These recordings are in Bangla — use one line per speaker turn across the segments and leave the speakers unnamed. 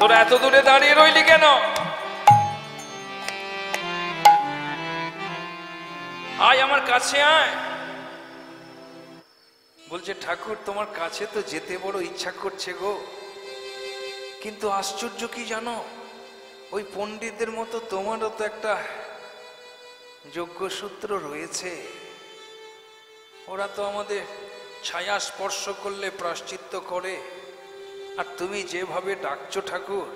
তোরা এত দূরে দাঁড়িয়ে রইলি কেন? আয় আমার কাছে আয়। বলছে ঠাকুর তোমার কাছে তো যেতে বড় ইচ্ছা করছে গো, কিন্তু আশ্চর্য কি জানো, ওই পণ্ডিতদের মতো তোমারও তো একটা যজ্ঞসূত্র রয়েছে। ওরা তো আমাদের ছায়া স্পর্শ করলে প্রায়শ্চিত্ত করে, আর তুমি যেভাবে ডাকছো ঠাকুর,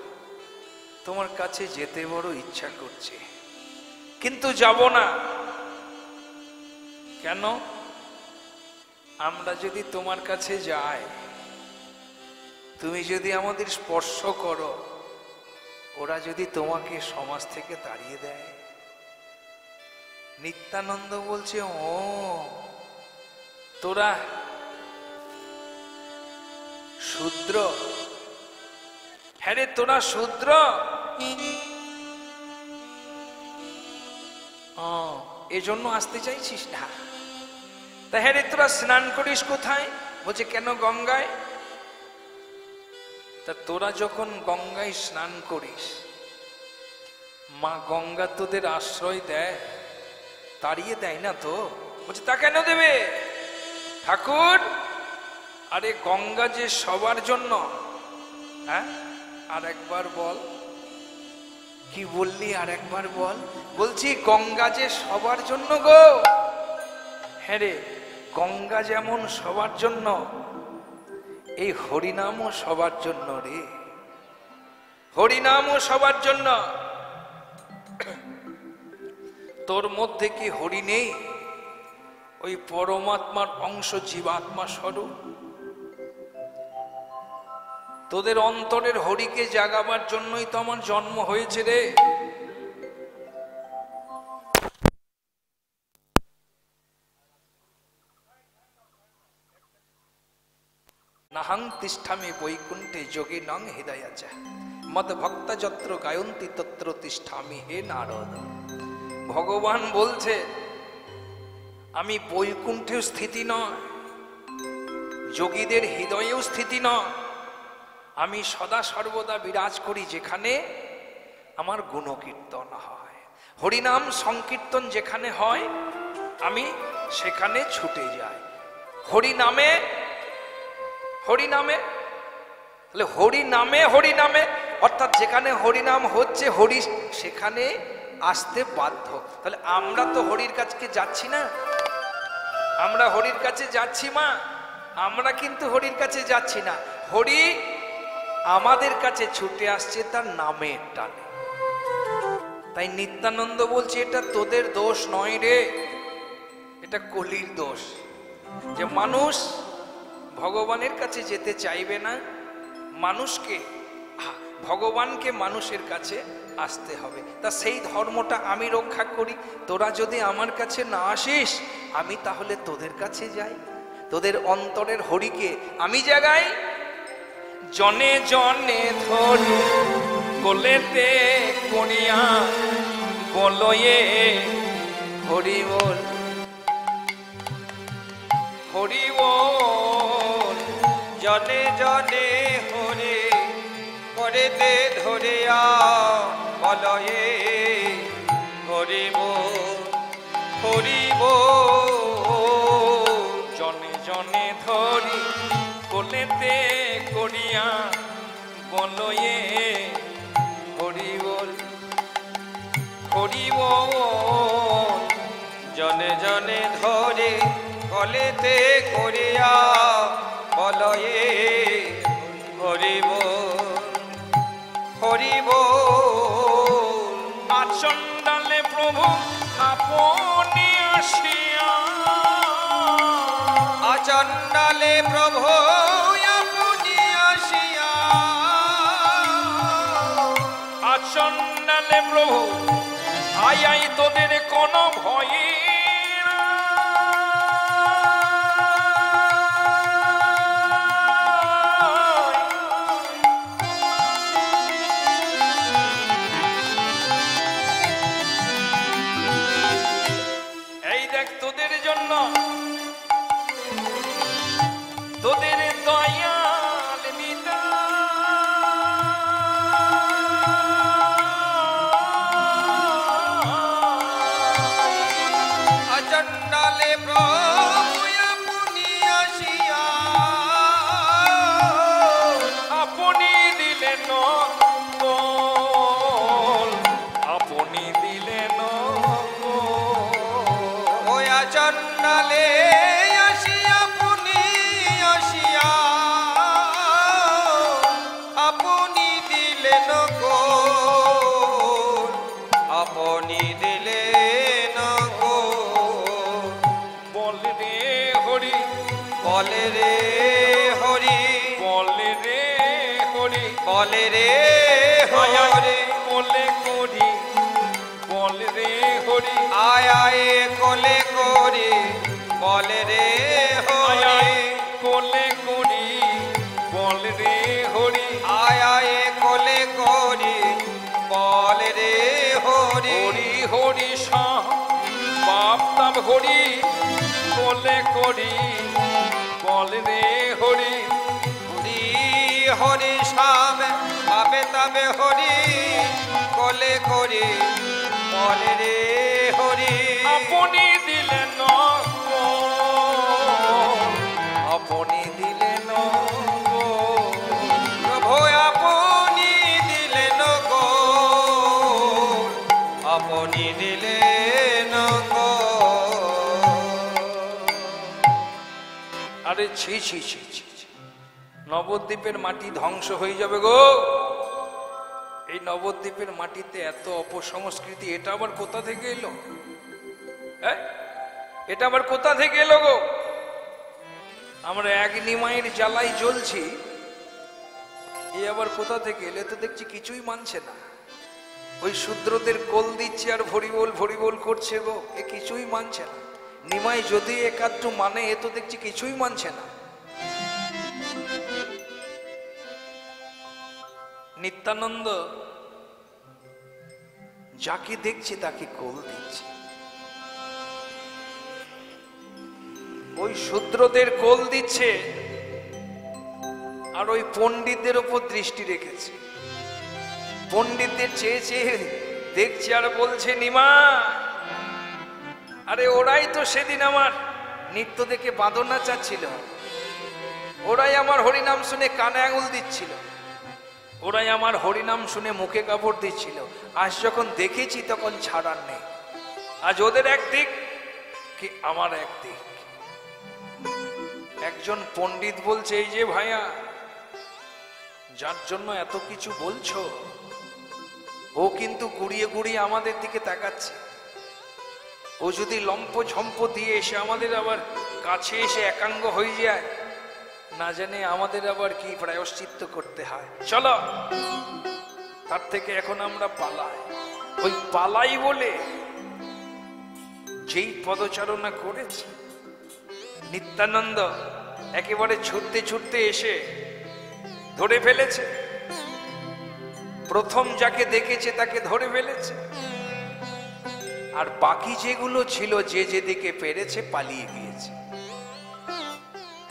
তোমার কাছে যেতে বড় ইচ্ছা করছে, কিন্তু যাব না। কেন? আমরা যদি তোমার কাছে যাই, তুমি যদি আমাদের স্পর্শ করো, ওরা যদি তোমাকে সমাজ থেকে তাড়িয়ে দেয়। নিত্যানন্দ বলছে ও তোরা শূদ্র? হ্যাঁ রে, তোরা শূদ্র? এজন্য আসতে চাইছিস না? তা হ্যাঁ রে, তোরা স্নান করিস কোথায়? বলছে কেন, গঙ্গায়। তা তোরা যখন গঙ্গায় স্নান করিস, মা গঙ্গা তোদের আশ্রয় দেয়, তাড়িয়ে দেয় না তো? বলছে তা কেন দেবে ঠাকুর? আরে গঙ্গা যে সবার জন্য। হ্যাঁ, আর একবার বল, কি বললি? আর একবার বল। বলছি গঙ্গা যে সবার জন্য গো। হ্যাঁ রে, গঙ্গা যেমন সবার জন্য, এই হরিনামও সবার জন্য রে। হরিনামও সবার জন্য। তোর মধ্যে কি হরি নেই? ওই পরমাত্মার অংশ, জীবাত্মা স্বরূপ। তোদের অন্তরের হরিকে জাগাবার জন্যই তো আমার জন্ম হয়েছে রে। নাহং তিষ্ঠামি বৈকুণ্ঠে যোগে নং হৃদয়াচা মদ ভক্তা যত্র গায়ন্তি তত্র তিষ্ঠামি হে নারদ। ভগবান বলছে আমি বৈকুণ্ঠেও স্থিতি নয়, যোগীদের হৃদয়েও স্থিতি নয়, আমি সদা সর্বদা বিরাজ করি যেখানে আমার গুণকীর্তন হয়, হরিনাম সংকীর্তন যেখানে হয়, আমি সেখানে ছুটে যাই। হরিনামে হরিনামে, তাহলে হরিনামে হরিনামে, অর্থাৎ যেখানে হরিনাম হচ্ছে হরি সেখানে আসতে বাধ্য। তাহলে আমরা তো হরির কাছে যাচ্ছি না, আমরা হরির কাছে যাচ্ছি মা, আমরা কিন্তু হরির কাছে যাচ্ছি না, হরি আমাদের কাছে ছুটে আসছে তার নামের টানে। তাই নিত্যানন্দ বলছে এটা তোদের দোষ নয় রে, এটা কলির দোষ, যে মানুষ ভগবানের কাছে যেতে চাইবে না। মানুষকে, ভগবানকে মানুষের কাছে আসতে হবে। তা সেই ধর্মটা আমি রক্ষা করি। তোরা যদি আমার কাছে না আসিস, আমি তাহলে তোদের কাছে যাই, তোদের অন্তরের হরিকে আমি জাগাই। জনে জনে ধরি কোলেতে করিয়া বলয়ে হরি বল, হরি বল।
জনে জনে হরে করেতে ধরিয়া বলয়ে হরি বল, হরি বল।
জনে জনে ধরি কোলেতে করিয়া বলয়ে হরি বল, হরি বল।
জনে জনে ধরে কলেতে করিয়া বলয়ে হরি বল, হরি বল।
আচণ্ডালে প্রভু আপনি আসিয়া,
আচণ্ডালে প্রভু আপনি আসিয়া,
আচণ্ডালে প্রভু আই আই তোদের কোনো ভয় তোদের দয়াল নিতাই।
দিলেন গো, আপনি দিলেন গো।
বল রে হরি,
বলে রে হরি,
বল রে হরি,
বলে রে
আয় আয়
হরি,
কোলে করি, বল রে হরি,
আয় আয় কোলে করি, বলে রে
আয়
হরি,
আয় কোলে করি, বল রে হরি,
আয় আয় কোলে করি, বলে রে হরি।
হরি হরি শাহ বাপ তাম হরি, কোলে করি, বল রে হরি,
হরি হরি শ্যাম পাবে তবে হরি, কোলে করি, বলে রে হরি।
আপনি দিলেন গো, আপনি দিলেন গো,
প্রভু আপনি দিলেন গো, আপনি দিলেন গো।
আরে ছি ছি ছি ছি ছি। নবদ্বীপের মাটি ধ্বংস হয়ে যাবে গো। এই নবদ্বীপের মাটিতে এত অপসংস্কৃতি, এটা আবার কোথা থেকে এলো? এটা আবার কোথা থেকে এলো গো? আমরা এক নিমাইয়ের জ্বালাই জ্বলছি, এ আবার কোথা থেকে এলে? তো দেখছি কিছুই মানছে না। ওই শূদ্রদের কোল দিচ্ছে আর ভরিবোল করছে গো, এ কিছুই মানছে না। নিমাই যদি একাত্তু মানে, এ তো দেখছি কিছুই মানছে না। নিত্যানন্দ যাকে দেখছে তাকে কোল দিচ্ছে, ওই শূদ্রদের কোল দিচ্ছে আর ওই পণ্ডিতদের উপর দৃষ্টি রেখেছে। পণ্ডিতদের চেয়ে চেয়ে দেখছে আর বলছে, নিমা, আরে ওরাই তো সেদিন আমার নৃত্য দেখে বাঁদর নাচাচ্ছিল, ওরাই আমার হরিনাম শুনে কানে আঙুল দিচ্ছিল, ওরাই আমার হরিনাম শুনে মুখে কাপড় দিচ্ছিল। আজ যখন দেখেছি তখন ছাড়ার নেই। আজ ওদের একদিক কি আমার একদিক। একজন পণ্ডিত বলছে, এই যে ভাইয়া, যার জন্য এত কিছু বলছো, ও কিন্তু গুড়িয়ে গুড়িয়ে আমাদের দিকে তাকাচ্ছে। ও যদি লম্প ঝম্প দিয়ে এসে আমাদের আবার কাছে এসে একাঙ্গ হয়ে যায়, না জানে আমাদের আবার কি প্রায়শ্চিত্ত করতে হয়। চলো, তার থেকে এখন আমরা পালাই। ওই পালাই বলে যেই পদচারণা করেছে, নিত্যানন্দ একেবারে ছুটতে ছুটতে এসে ধরে ফেলেছে। প্রথম যাকে দেখেছে তাকে ধরে ফেলেছে, আর বাকি যেগুলো ছিল যে যেদিকে পেরেছে পালিয়ে গিয়েছে।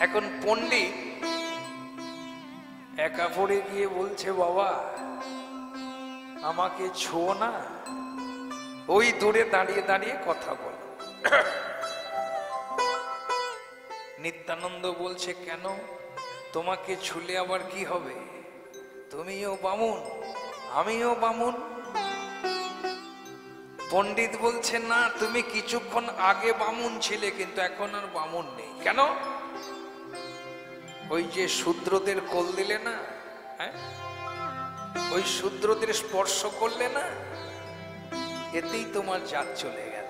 এখন পণ্ডিত একা পড়ে গিয়ে বলছে, বাবা আমাকে ছোঁয় না, ওই দূরে দাঁড়িয়ে দাঁড়িয়ে কথা বলো। নিত্যানন্দ বলছে, কেন? তোমাকে ছুলে আবার কি হবে? তুমিও বামুন, আমিও বামুন। পণ্ডিত বলছে, না, তুমি কিছুক্ষণ আগে বামুন ছিলে, কিন্তু এখন আর বামুন নেই। কেন? ওই যে শূদ্রদের কোল দিলে না, হ্যাঁ, ওই শূদ্রদের স্পর্শ করলে না, এতেই তোমার জাত চলে গেল।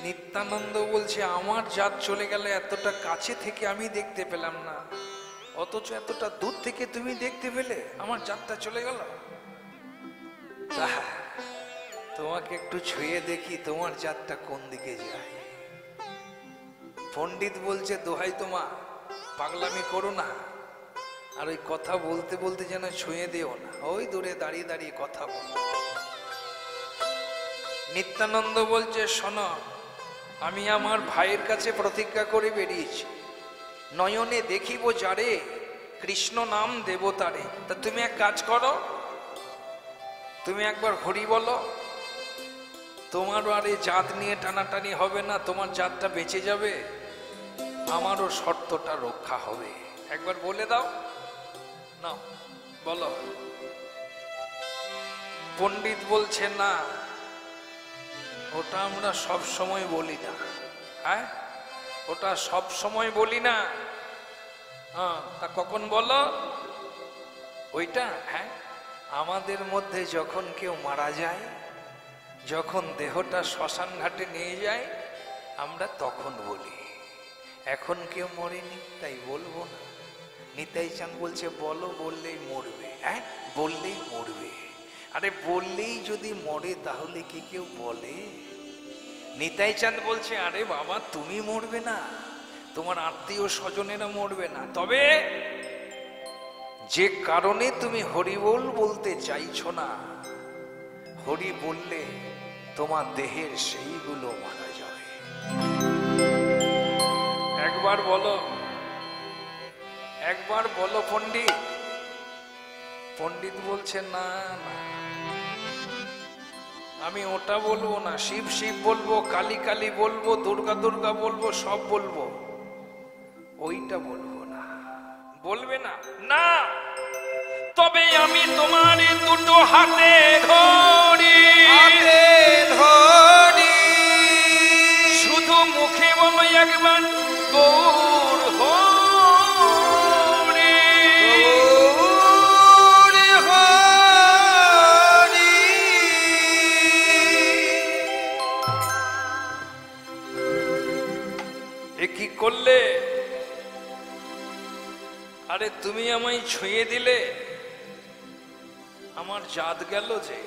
নিত্যানন্দ বলছে, আমার জাত চলে গেল এতটা কাছে থেকে আমি দেখতে পেলাম না, অথচ এতটা দূর থেকে তুমি দেখতে পেলে আমার জাতটা চলে গেল। তোমাকে একটু ছুঁয়ে দেখি তোমার জাতটা কোন দিকে যায়। পণ্ডিত বলছে, দোহাই তোমা, পাগলামি করো না, আর ওই কথা বলতে বলতে যেন ছুঁয়ে দিও না, ওই দূরে দাঁড়িয়ে দাঁড়িয়ে কথা বল। নিত্যানন্দ বলছে, শোনো, আমি আমার ভাইয়ের কাছে প্রতিজ্ঞা করে বেরিয়েছি, নয়নে দেখিব যারে, কৃষ্ণ নাম দেব তারে। তা তুমি এক কাজ করো, তুমি একবার হরি বলো, তোমারও আর এই জাত নিয়ে টানাটানি হবে না, তোমার জাতটা বেঁচে যাবে, আমারও শর্তটা রক্ষা হবে। একবার বলে দাও না, বলো। পণ্ডিত বলছে, না, ওটা আমরা সব সময় বলি না। হ্যাঁ, ওটা সব সময় বলি না। হ্যাঁ, তা কখন বলো? ওইটা হ্যাঁ, আমাদের মধ্যে যখন কেউ মারা যায়, যখন দেহটা শ্মশান ঘাটে নিয়ে যায়, আমরা তখন বলি। এখন কেউ মরেনি তাই বলবো না। নিতাই চাঁদ বলছে বলো, বললেই মরবে। হ্যাঁ, বললেই মরবে। আরে বললেই যদি মরে তাহলে কি কেউ বলে? নিতাই চাঁদ বলছে আরে বাবা তুমি মরবে না, তোমার আত্মীয় স্বজনেরা মরবে না, তবে যে কারণে তুমি হরি বল বলতে চাইছো না, হরি বললে তোমার দেহের সেইগুলো মারা যাবে। একবার বলো, একবার বলো পণ্ডিত। পণ্ডিত বলছে না না, আমি ওটা বলবো না, শিব শিব বলবো, কালী কালী বলবো, দুর্গা দুর্গা বলবো, সব বলবো, ওইটা বলবো না। বলবে না? না, তবে আমি তোমার দুটো হাতে ধরি,
হাতে ধরি,
শুধু মুখে বলো একবার গৌর হরি।
গৌর হরি।
এ কি করলে? আরে তুমি আমায় ছুঁয়ে দিলে, আমার জাত গেল যে।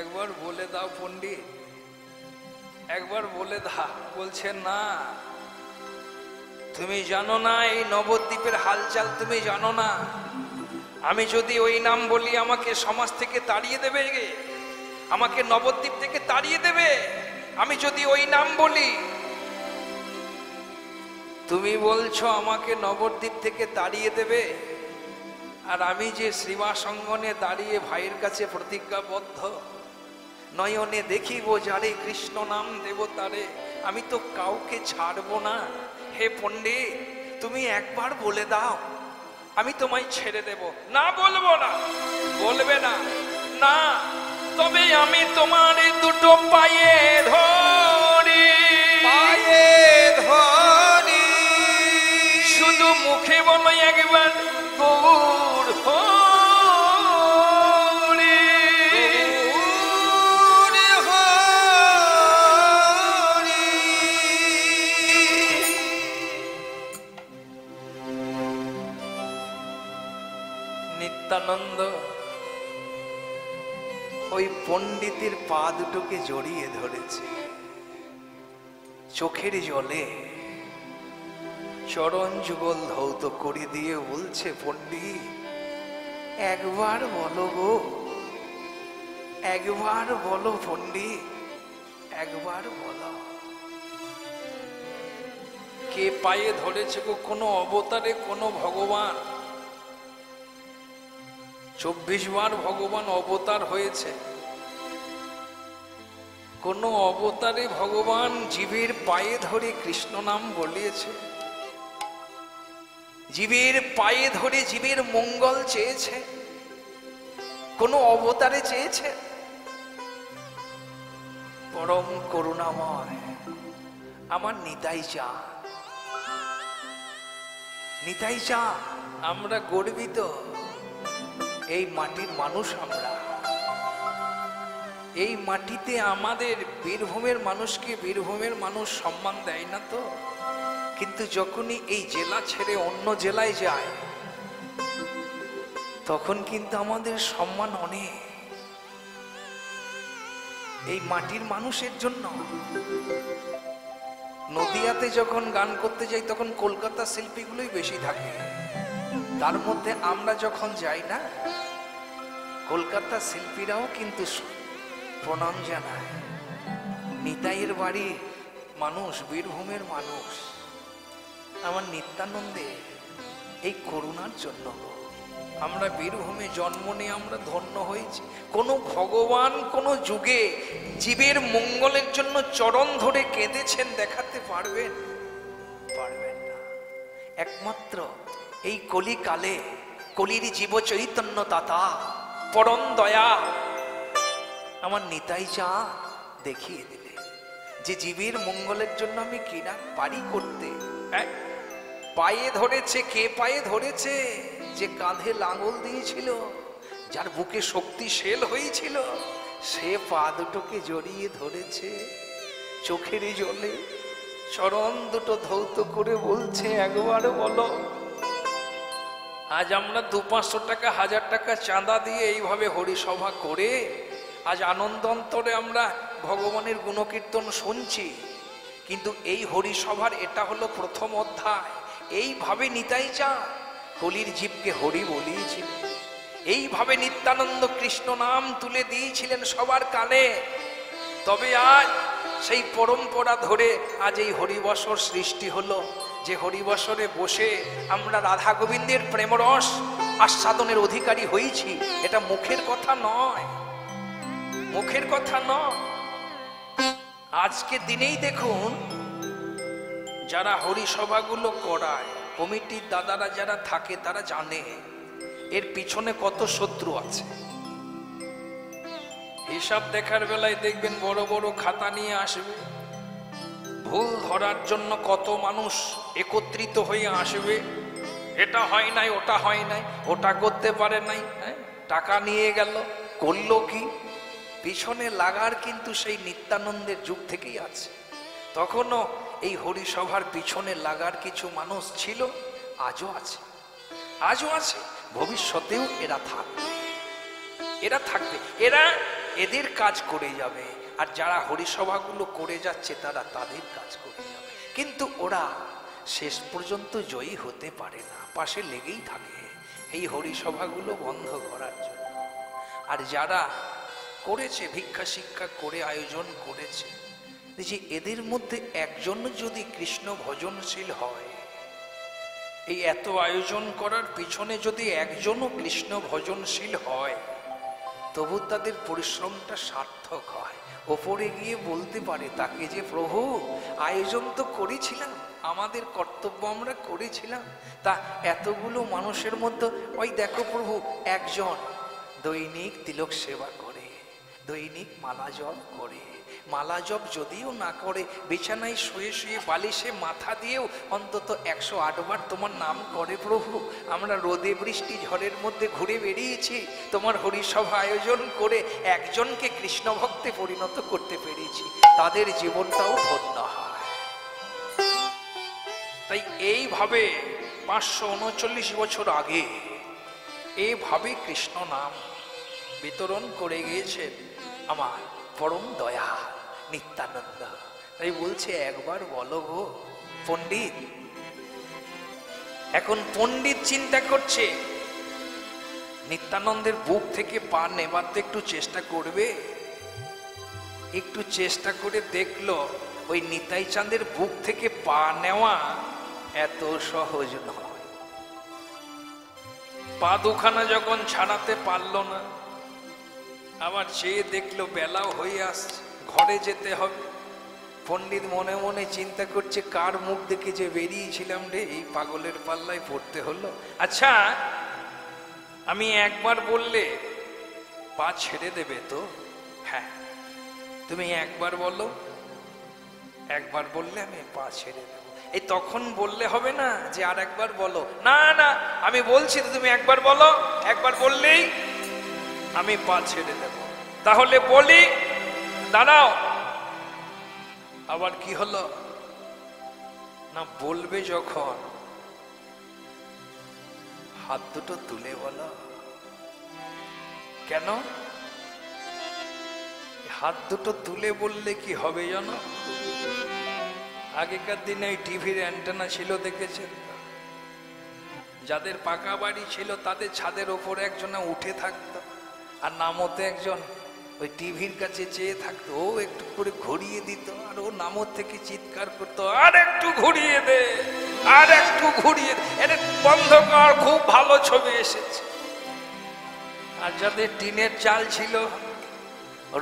একবার বলে দাও পণ্ডিত, একবার বলে দাও। বলছে না, তুমি জানো না এই নবদ্বীপের হালচাল, তুমি জানো না। আমি যদি ওই নাম বলি আমাকে সমাজ থেকে তাড়িয়ে দেবে, আমাকে নবদ্বীপ থেকে তাড়িয়ে দেবে। আমি যদি ওই নাম বলি, তুমি বলছো আমাকে নবদ্বীপ থেকে তাড়িয়ে দেবে, আর আমি যে শ্রীবাসঙ্গনে দাঁড়িয়ে ভাইয়ের কাছে প্রতিজ্ঞাবদ্ধ, নয়নে দেখিব যারে কৃষ্ণ নাম দেব তারে, আমি তো কাউকে ছাড়বো না। হে পণ্ডিত, তুমি একবার বলে দাও, আমি তোমায় ছেড়ে দেব। না, বলবো না। বলবে না? না, তবে আমি তোমার দুটো পায়ে ধরি,
পায়ে ধরি,
শুধু মুখে বলো একবার গৌর হরি।
গৌর হরি।
নিত্যানন্দ ওই পণ্ডিতের পা দুটোকে জড়িয়ে ধরেছে, চোখের জলে চরণ যুগল ধৌত করে দিয়ে বলছে পণ্ডিত একবার বলো গো, একবার বলো পণ্ডিত, একবার বলো। কে পায়ে ধরেছে গো? কোনো অবতারে কোনো ভগবান 24 বার ভগবান অবতার হয়েছে, কোন অবতারে ভগবান জীবের পায়ে ধরে কৃষ্ণ নাম বলিয়েছে? জীবের পায়ে ধরে জীবের মঙ্গল চেয়েছে? কোন অবতারে চেয়েছে? পরম করুণাময় আমার নিতাই চাঁদ, নিতাই চাঁদ। আমরা গর্বিত, এই মাটির মানুষ আমরা। এই মাটিতে আমাদের বীরভূমের মানুষকে বীরভূমের মানুষ সম্মান দেয় না তো, কিন্তু যখনই এই জেলা ছেড়ে অন্য জেলায় যায় তখন কিন্তু আমাদের সম্মান অনেক। এই মাটির মানুষের জন্য নদিয়াতে যখন গান করতে যাই তখন কলকাতা শিল্পীগুলোই বেশি থাকে, তার মধ্যে আমরা যখন যাই না কলকাতা শিল্পীরাও কিন্তু প্রণাম জানায়। নিতাইয়ের বাড়ির মানুষ, বীরভূমের মানুষ, আমার নিত্যানন্দে এই করুণার জন্য আমরা বীরভূমে জন্ম নিয়ে আমরা ধন্য হয়েছি। কোন ভগবান কোন যুগে জীবের মঙ্গলের জন্য চরণ ধরে কেঁদেছেন দেখাতে পারবেন? পারবেন না। একমাত্র এই কলিকালে কলির জীব চৈতন্য দাতা পরম দয়া আমার নিতাই চাঁদ দেখিয়ে দিলে যে জীবের মঙ্গলের জন্য আমি কিনা পারি করতে। পায়ে ধরেছে, কে পায়ে ধরেছে? যে কাঁধে লাঙল দিয়েছিল, যার বুকে শক্তিশীল হয়েছিল, সে পা দুটোকে জড়িয়ে ধরেছে চোখের জলে, চরণ দুটো ধৌত করে বলছে, একবার বলো। আজ আমরা 200-500 টাকা 1000 টাকা চাঁদা দিয়ে এইভাবে হরিসভা করে আজ আনন্দ অন্তরে আমরা ভগবানের গুণকীর্তন শুনছি, কিন্তু এই হরিসভার এটা হলো প্রথম অধ্যায়। এইভাবে নিতাই চাঁদ কলির জীবকে হরি বলিয়েছিলেন, এইভাবে নিত্যানন্দ কৃষ্ণ নাম তুলে দিয়েছিলেন সবার কানে। তবে আজ সেই পরম্পরা ধরে আজ এই হরিবসর সৃষ্টি হলো, যে হরিবসরে বসে আমরা রাধা গোবিন্দের প্রেমরস আস্বাদনের অধিকারী হয়েছি। এটা মুখের কথা নয়, মুখের কথা নয়। আজকে দিনেই দেখুন, যারা হরিসভাগুলো করায়, কমিটির দাদারা যারা থাকে তারা জানে এর পিছনে কত শত্রু আছে। হিসাব দেখার বেলায় দেখবেন বড় বড় খাতা নিয়ে আসবে, ভুল ধরার জন্য কত মানুষ একত্রিত হয়ে আসবে। এটা হয় নাই, ওটা হয় নাই, ওটা করতে পারে নাই, টাকা নিয়ে গেল, করলো কি? পিছনে লাগার কিন্তু সেই নিত্যানন্দের যুগ থেকেই আছে। তখনও এই হরিসভার পিছনে লাগার কিছু মানুষ ছিল, আজও আছে, আজও আছে, ভবিষ্যতেও এরা থাকবে, এরা থাকবে, এরা এদের কাজ করে যাবে। আর যারা হরিসভাগুলো করে যাচ্ছে তারা তাদের কাজ করে যাবে, কিন্তু ওরা শেষ পর্যন্ত জয়ী হতে পারে না, পাশে লেগেই থাকে এই হরিসভাগুলো বন্ধ করার জন্য। আর যারা করেছে, ভিক্ষা শিক্ষা করে আয়োজন করেছে, যে এদের মধ্যে একজন যদি কৃষ্ণ ভজনশীল হয়, এই এত আয়োজন করার পিছনে যদি একজনও কৃষ্ণ ভজনশীল হয়, তবু তাদের পরিশ্রমটা সার্থক হয়। ওপরে গিয়ে বলতে পারে তাকে যে, প্রভু আয়োজন তো করেছিলাম, আমাদের কর্তব্য আমরা করেছিলাম, তা এতগুলো মানুষের মধ্যে ওই দেখো প্রভু একজন দৈনিক তিলক সেবা করে, দৈনিক মালা জপ করে, মালা জপ যদিও না করে, বিছানায় শুয়ে শুয়ে বালিশে মাথা দিয়েও অন্তত 108 বার তোমার নাম করে প্রভু। আমরা রোদে বৃষ্টি ঝড়ের মধ্যে ঘুরে বেরিয়েছি, তোমার হরিসভা আয়োজন করে একজনকে কৃষ্ণ ভক্তে পরিণত করতে পেরেছি, তাদের জীবনটাও ধন্য হয়। তাই এইভাবে 539 বছর আগে এইভাবে কৃষ্ণ নাম বিতরণ করে গিয়েছেন আমার পরম দয়া নিত্যানন্দ। তাই বলছে, একবার বলো গো পণ্ডিত। এখন পণ্ডিত চিন্তা করছে নিত্যানন্দের বুক থেকে পা নেবার তো একটু চেষ্টা করবে। একটু চেষ্টা করে দেখলো ওই নিতাই চাঁদের বুক থেকে পা নেওয়া এত সহজ নয়। পা দুখানা যখন ছাড়াতে পারলো না, আবার চেয়ে দেখলো বেলাও হয়ে আসছে, ঘরে যেতে হবে। পণ্ডিত মনে মনে চিন্তা করছে, কার মুখ দেখে যে বেরিয়েছিলাম রে, এই পাগলের পাল্লায় পড়তে হলো। আচ্ছা, আমি একবার বললে পা ছেড়ে দেবে তো? হ্যাঁ, তুমি একবার বলো, একবার বললে আমি পা ছেড়ে দেব। এই তখন বললে হবে না যে আর একবার বলো, না না আমি বলছি তো, তুমি একবার বলো, একবার বললেই আমি পা ছেড়ে দেব। তাহলে বলি, দাঁড়াও। আবার কি হলো না, বলবে যখন হাত দুটো তুলে বলো। কেন? হাত দুটো তুলে বললে কি হবে জানো? আগেকার দিনে ওই টিভির অ্যান্টেনা ছিল, দেখেছেন? যাদের পাকা বাড়ি ছিল তাদের ছাদের ওপরে একজনে উঠে থাকতো, আর নামতে একজন ওই টিভির কাছে চেয়ে থাকতো, ও একটু করে ঘুরিয়ে দিত, আর ও নামত থেকে চিৎকার করতো, আর একটু ঘুরিয়ে দে, আর একটু ঘুরিয়ে দে, এটা বন্ধ কর, খুব ভালো ছবি এসেছে। আর যাদের টিনের চাল ছিল,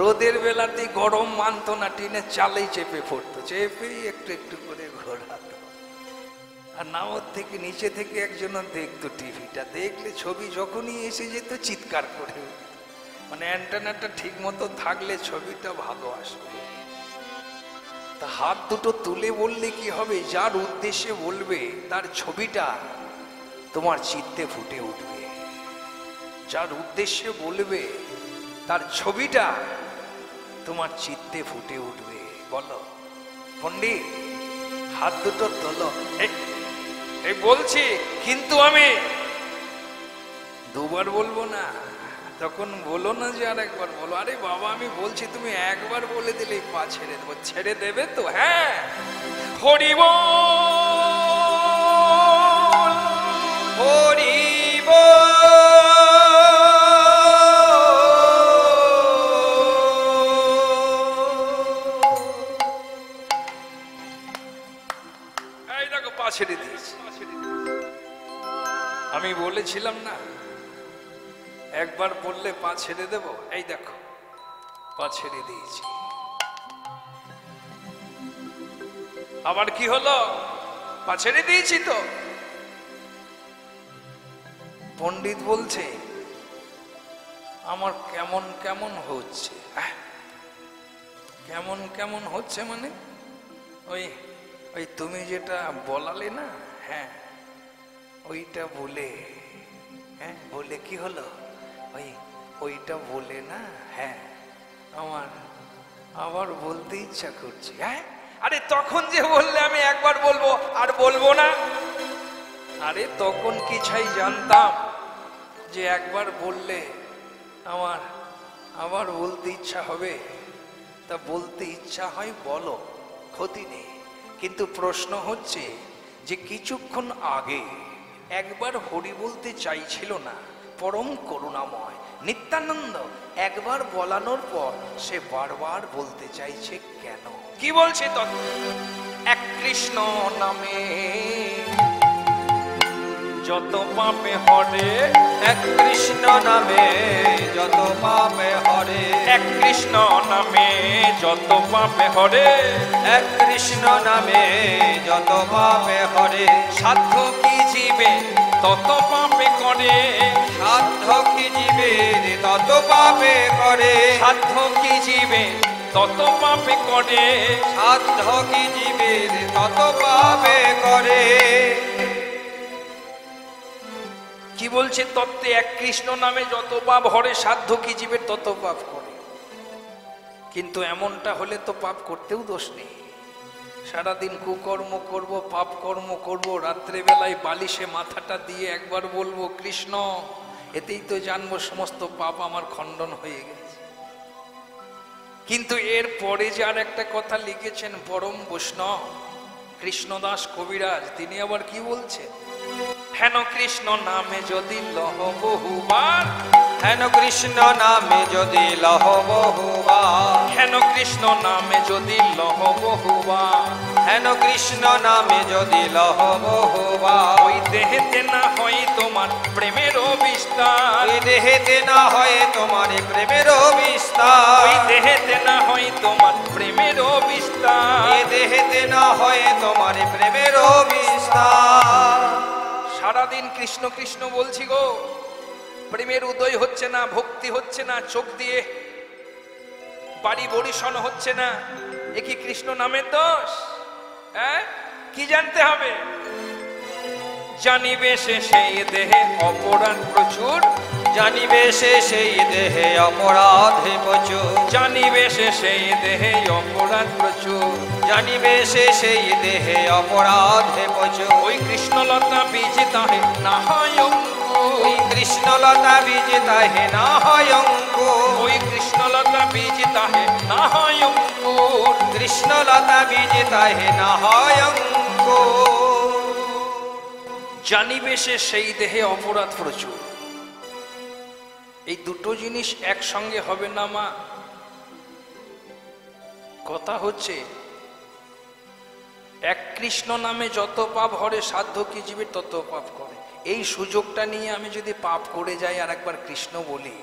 রোদের বেলাতে গরম মানতো না, টিনের চালেই চেপে পড়তো, চেপেই একটু একটু করে ঘোরাতো। আর নামত থেকে নিচে থেকে একজন দেখতো টিভিটা, দেখলে ছবি যখনই এসে যেত চিৎকার করে, মানে অ্যান্টেনাটা ঠিক মতো থাকলে ছবিটা ভালো আসবে। তা হাত দুটো তুলে বললে কি হবে? যার উদ্দেশ্যে বলবে তার ছবিটা তোমার চিত্তে ফুটে উঠবে। যার উদ্দেশ্যে বলবে তার ছবিটা তোমার চিত্তে ফুটে উঠবে। বলো পণ্ডিত, হাত দুটো তোলো। এই বলছি, কিন্তু আমি দুবার বলবো না। তখন বলো না যে আর একবার বলো। আরে বাবা, আমি বলছি তুমি একবার বলে দিলেই পা ছেড়ে দেবো। ছেড়ে দেবে তো? হ্যাঁ। হরি বল,
হরি বল।
এই দেখো পা ছেড়ে দিয়েছি। আমি বলেছিলাম না একবার বললে পা ছেড়ে দেব? এই দেখো পা ছেড়ে দিয়েছি। আবার কি হলো? পা ছেড়ে দিয়েছি তো। পণ্ডিত বলছে আমার কেমন কেমন হচ্ছে। কেমন কেমন হচ্ছে মানে ওই ওই তুমি যেটা বলালে না, হ্যাঁ ওইটা বলে। হ্যাঁ বলে কি হলো? ওইটা বলে না, হ্যাঁ আমার আবার বলতে ইচ্ছা করছে। হ্যাঁ, আরে তখন যে বললে আমি একবার বলবো আর বলবো না। আরে তখন কি ছাই জানতাম যে একবার বললে আমার আবার বলতে ইচ্ছা হবে। তা বলতে ইচ্ছা হয় বলো, ক্ষতি নেই। কিন্তু প্রশ্ন হচ্ছে যে কিছুক্ষণ আগে একবার হরি বলতে চাইছিল না পরম করুণাময় নিত্যানন্দ, একবার বলানোর পর সে বারবার বলতে চাইছে কেন? কি বলছে তখন? এক কৃষ্ণ নামে যত পাপে হরে,
এক কৃষ্ণ নামে যত পাপে হরে,
এক কৃষ্ণ নামে যত পাপে হরে,
এক কৃষ্ণ নামে যত পাপে হরে।
সাধ্য কি জীবে তত পাপে করে,
সাধ্য কি জীবের তত পাপে করে,
সাধ্য কি জীবে তত পাপে করে,
সাধ্য কি জীবের তত পাপে করে।
কি বলছে তত্ত্বে? এক কৃষ্ণ নামে যত পাপ হরে, সাধ্য কি জীবের তত পাপ করে। কিন্তু এমনটা হলে তো পাপ করতেও দোষ নেই। সারাদিন কুকর্ম করব, পাপ কর্ম করব, রাত্রেবেলায় বালিশে মাথাটা দিয়ে একবার বলবো কৃষ্ণ, এতেই তো জানবো সমস্ত পাপ আমার খণ্ডন হয়ে গেছে। কিন্তু এর পরে যে আর একটা কথা লিখেছেন পরম বৈষ্ণব কৃষ্ণদাস কবিরাজ, তিনি আবার কি বলছেন? হেন কৃষ্ণ নামে যদি লহ বহুবার,
হেন কৃষ্ণ নামে যদি লহ বহুবার,
হেন কৃষ্ণ নামে যদি লহ বহুবার,
হেন কৃষ্ণ নামে যদি লহ বহুবার,
ওই দেহেতে না হয় তোমার প্রেমের বিস্তার,
ওই দেহেতে না হয় তোমার প্রেমের বিস্তার,
ওই দেহেতে না হয় তোমার প্রেমের বিস্তার,
ওই দেহেতে না হয় তোমার প্রেমের বিস্তার।
সারাদিন কৃষ্ণ কৃষ্ণ বলছি গো, প্রেমের উদয় হচ্ছে না, ভক্তি হচ্ছে না, চোখ দিয়ে বাড়ি বরিশন হচ্ছে না। এ কি কৃষ্ণ নামের দোষ? হ্যাঁ, কি জানতে হবে? জানিবে সে সেই দেহে অপরাধ প্রচুর,
জানিবে সে সেই দেহে অপরাধে প্রচুর,
জানিবে সে সেই দেহে অপরাধ প্রচুর,
জানিবে সে সেই দেহে অপরাধে প্রচুর।
ওই কৃষ্ণলতা বীজ তাহে না হয় অঙ্কুর,
ওই কৃষ্ণলতা বীজ তাহে না হয় অঙ্কুর,
ওই কৃষ্ণলতা বীজ তাহে না হয় অঙ্কুর,
কৃষ্ণলতা বীজ তাহে না হয় অঙ্কুর।
জানিবে সে সেই দেহে অপরাধ প্রচুর। এই দুটো জিনিস একসঙ্গে হবে না মা। কথা হচ্ছে এক কৃষ্ণ নামে যত পাপ হরে, সাধ্য কি জীবে তত পাপ করে। এই সুযোগটা নিয়ে আমি যদি পাপ করে যাই আর একবার কৃষ্ণ বলি,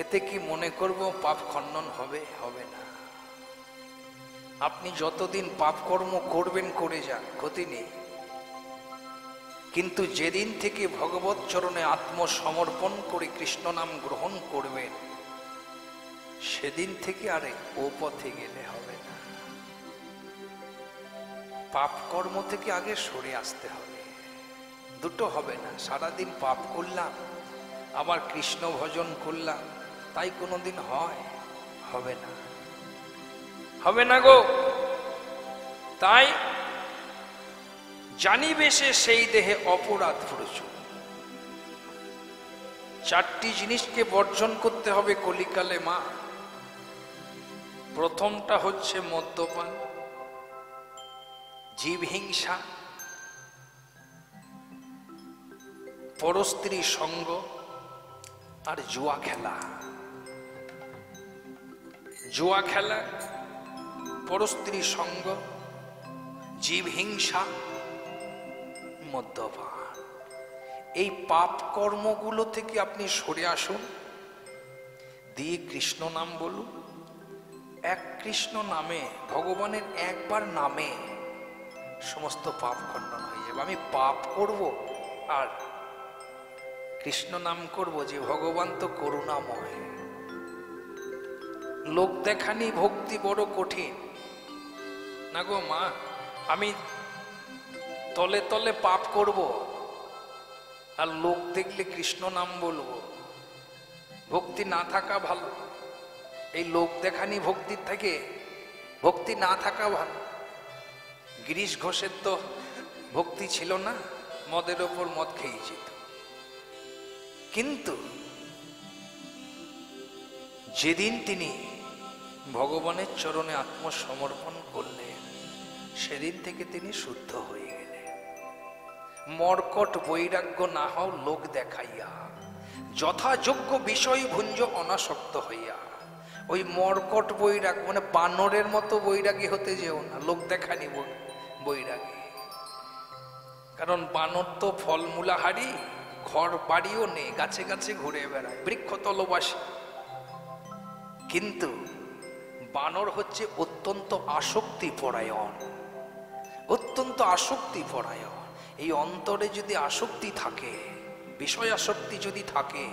এতে কি মনে করব পাপ খণ্ডন হবে? হবে না। আপনি যতদিন পাপ কর্ম করবেন করে যান, ক্ষতি নেই। কিন্তু যেদিন থেকে ভগবত চরণে আত্মসমর্পণ করে কৃষ্ণ নাম গ্রহণ করবেন, সেদিন থেকে আরে ও পথে গেলে হবে না। পাপ কর্ম থেকে আগে সরে আসতে হবে। দুটো হবে না, সারাদিন পাপ করলাম আবার কৃষ্ণ ভজন করলাম, তাই কোনোদিন হয়? হবে না, হবে না গো। তাই জানিবে সে সেই দেহে অপরাধ প্রচুর। চারটি জিনিসকে বর্জন করতে হবে কলিকালে মা। প্রথমটা হচ্ছে মদ্যপান, জীবহিংসা, পরস্ত্রী সঙ্গ আর জুয়া খেলা। জুয়া খেলা, পরস্ত্রী সঙ্গ, জীবহিংসা, মদ্যপান, এই পাপ কর্মগুলো থেকে আপনি সরে আসুন, দিয়ে কৃষ্ণ নাম বলুন। এক কৃষ্ণ নামে, ভগবানের একবার নামে সমস্ত পাপ খণ্ডন হয়ে যাবে। আমি পাপ করব আর কৃষ্ণ নাম করব, যে ভগবান তো করুণাময়। লোক দেখানি ভক্তি বড় কঠিন না গো মা। আমি তলে তলে পাপ করব আর লোক দেখলে কৃষ্ণ নাম বলবো, ভক্তি না থাকা ভালো। এই লোক দেখানি ভক্তির থেকে ভক্তি না থাকা ভালো। গিরিশ ঘোষের তো ভক্তি ছিল না, মদের ওপর মদ খেয়ে যেত, কিন্তু যেদিন তিনি ভগবানের চরণে আত্মসমর্পণ করলেন সেদিন থেকে তিনি শুদ্ধ হয়ে গেলেন। মর্কট বৈরাগ্য না হও লোক দেখাইয়া, যথাযোগ্য বিষয় ভুঞ্জ অনাসক্ত হইয়া। ওই মর্কট বৈরাগ মানে বানরের মতো বৈরাগী হতে যেও না, লোক দেখানি বৈরাগী। কারণ বানর তো ফলমূলাহারি, ঘর বাড়িও নেই, গাছে গাছে ঘুরে বেড়ায়, বৃক্ষতলবাসী। কিন্তু বানর হচ্ছে অত্যন্ত আসক্তি পরায়ণ, অত্যন্ত আসক্তি পরায়ণ। এই অন্তরে যদি আসক্তি থাকে, বিষয় আসক্তি যদি থাকে,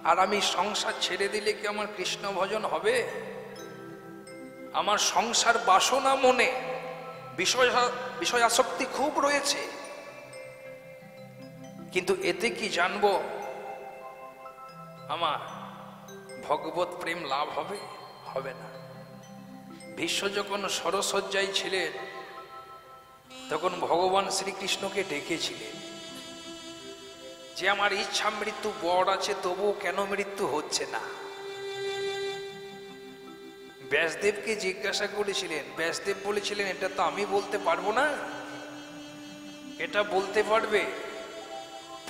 আর আমি সংসার ছেড়ে দিলে কি আমার কৃষ্ণ ভজন হবে? আমার সংসার বাসনা, মনে বিষয় আসক্তি খুব রয়েছে, কিন্তু এতে কি জানবো আমার ভগবত প্রেম লাভ হবে? হবে না। ভীষ্ম যখন সরসজ্জায় ছিলেন তখন ভগবান শ্রীকৃষ্ণকে ডেকেছিলেন যে আমার ইচ্ছা মৃত্যু বর আছে, তবুও কেন মৃত্যু হচ্ছে না? ব্যাসদেবকে জিজ্ঞাসা করেছিলেন, ব্যাসদেব বলেছিলেন এটা তো আমি বলতে পারবো না, এটা বলতে পারবে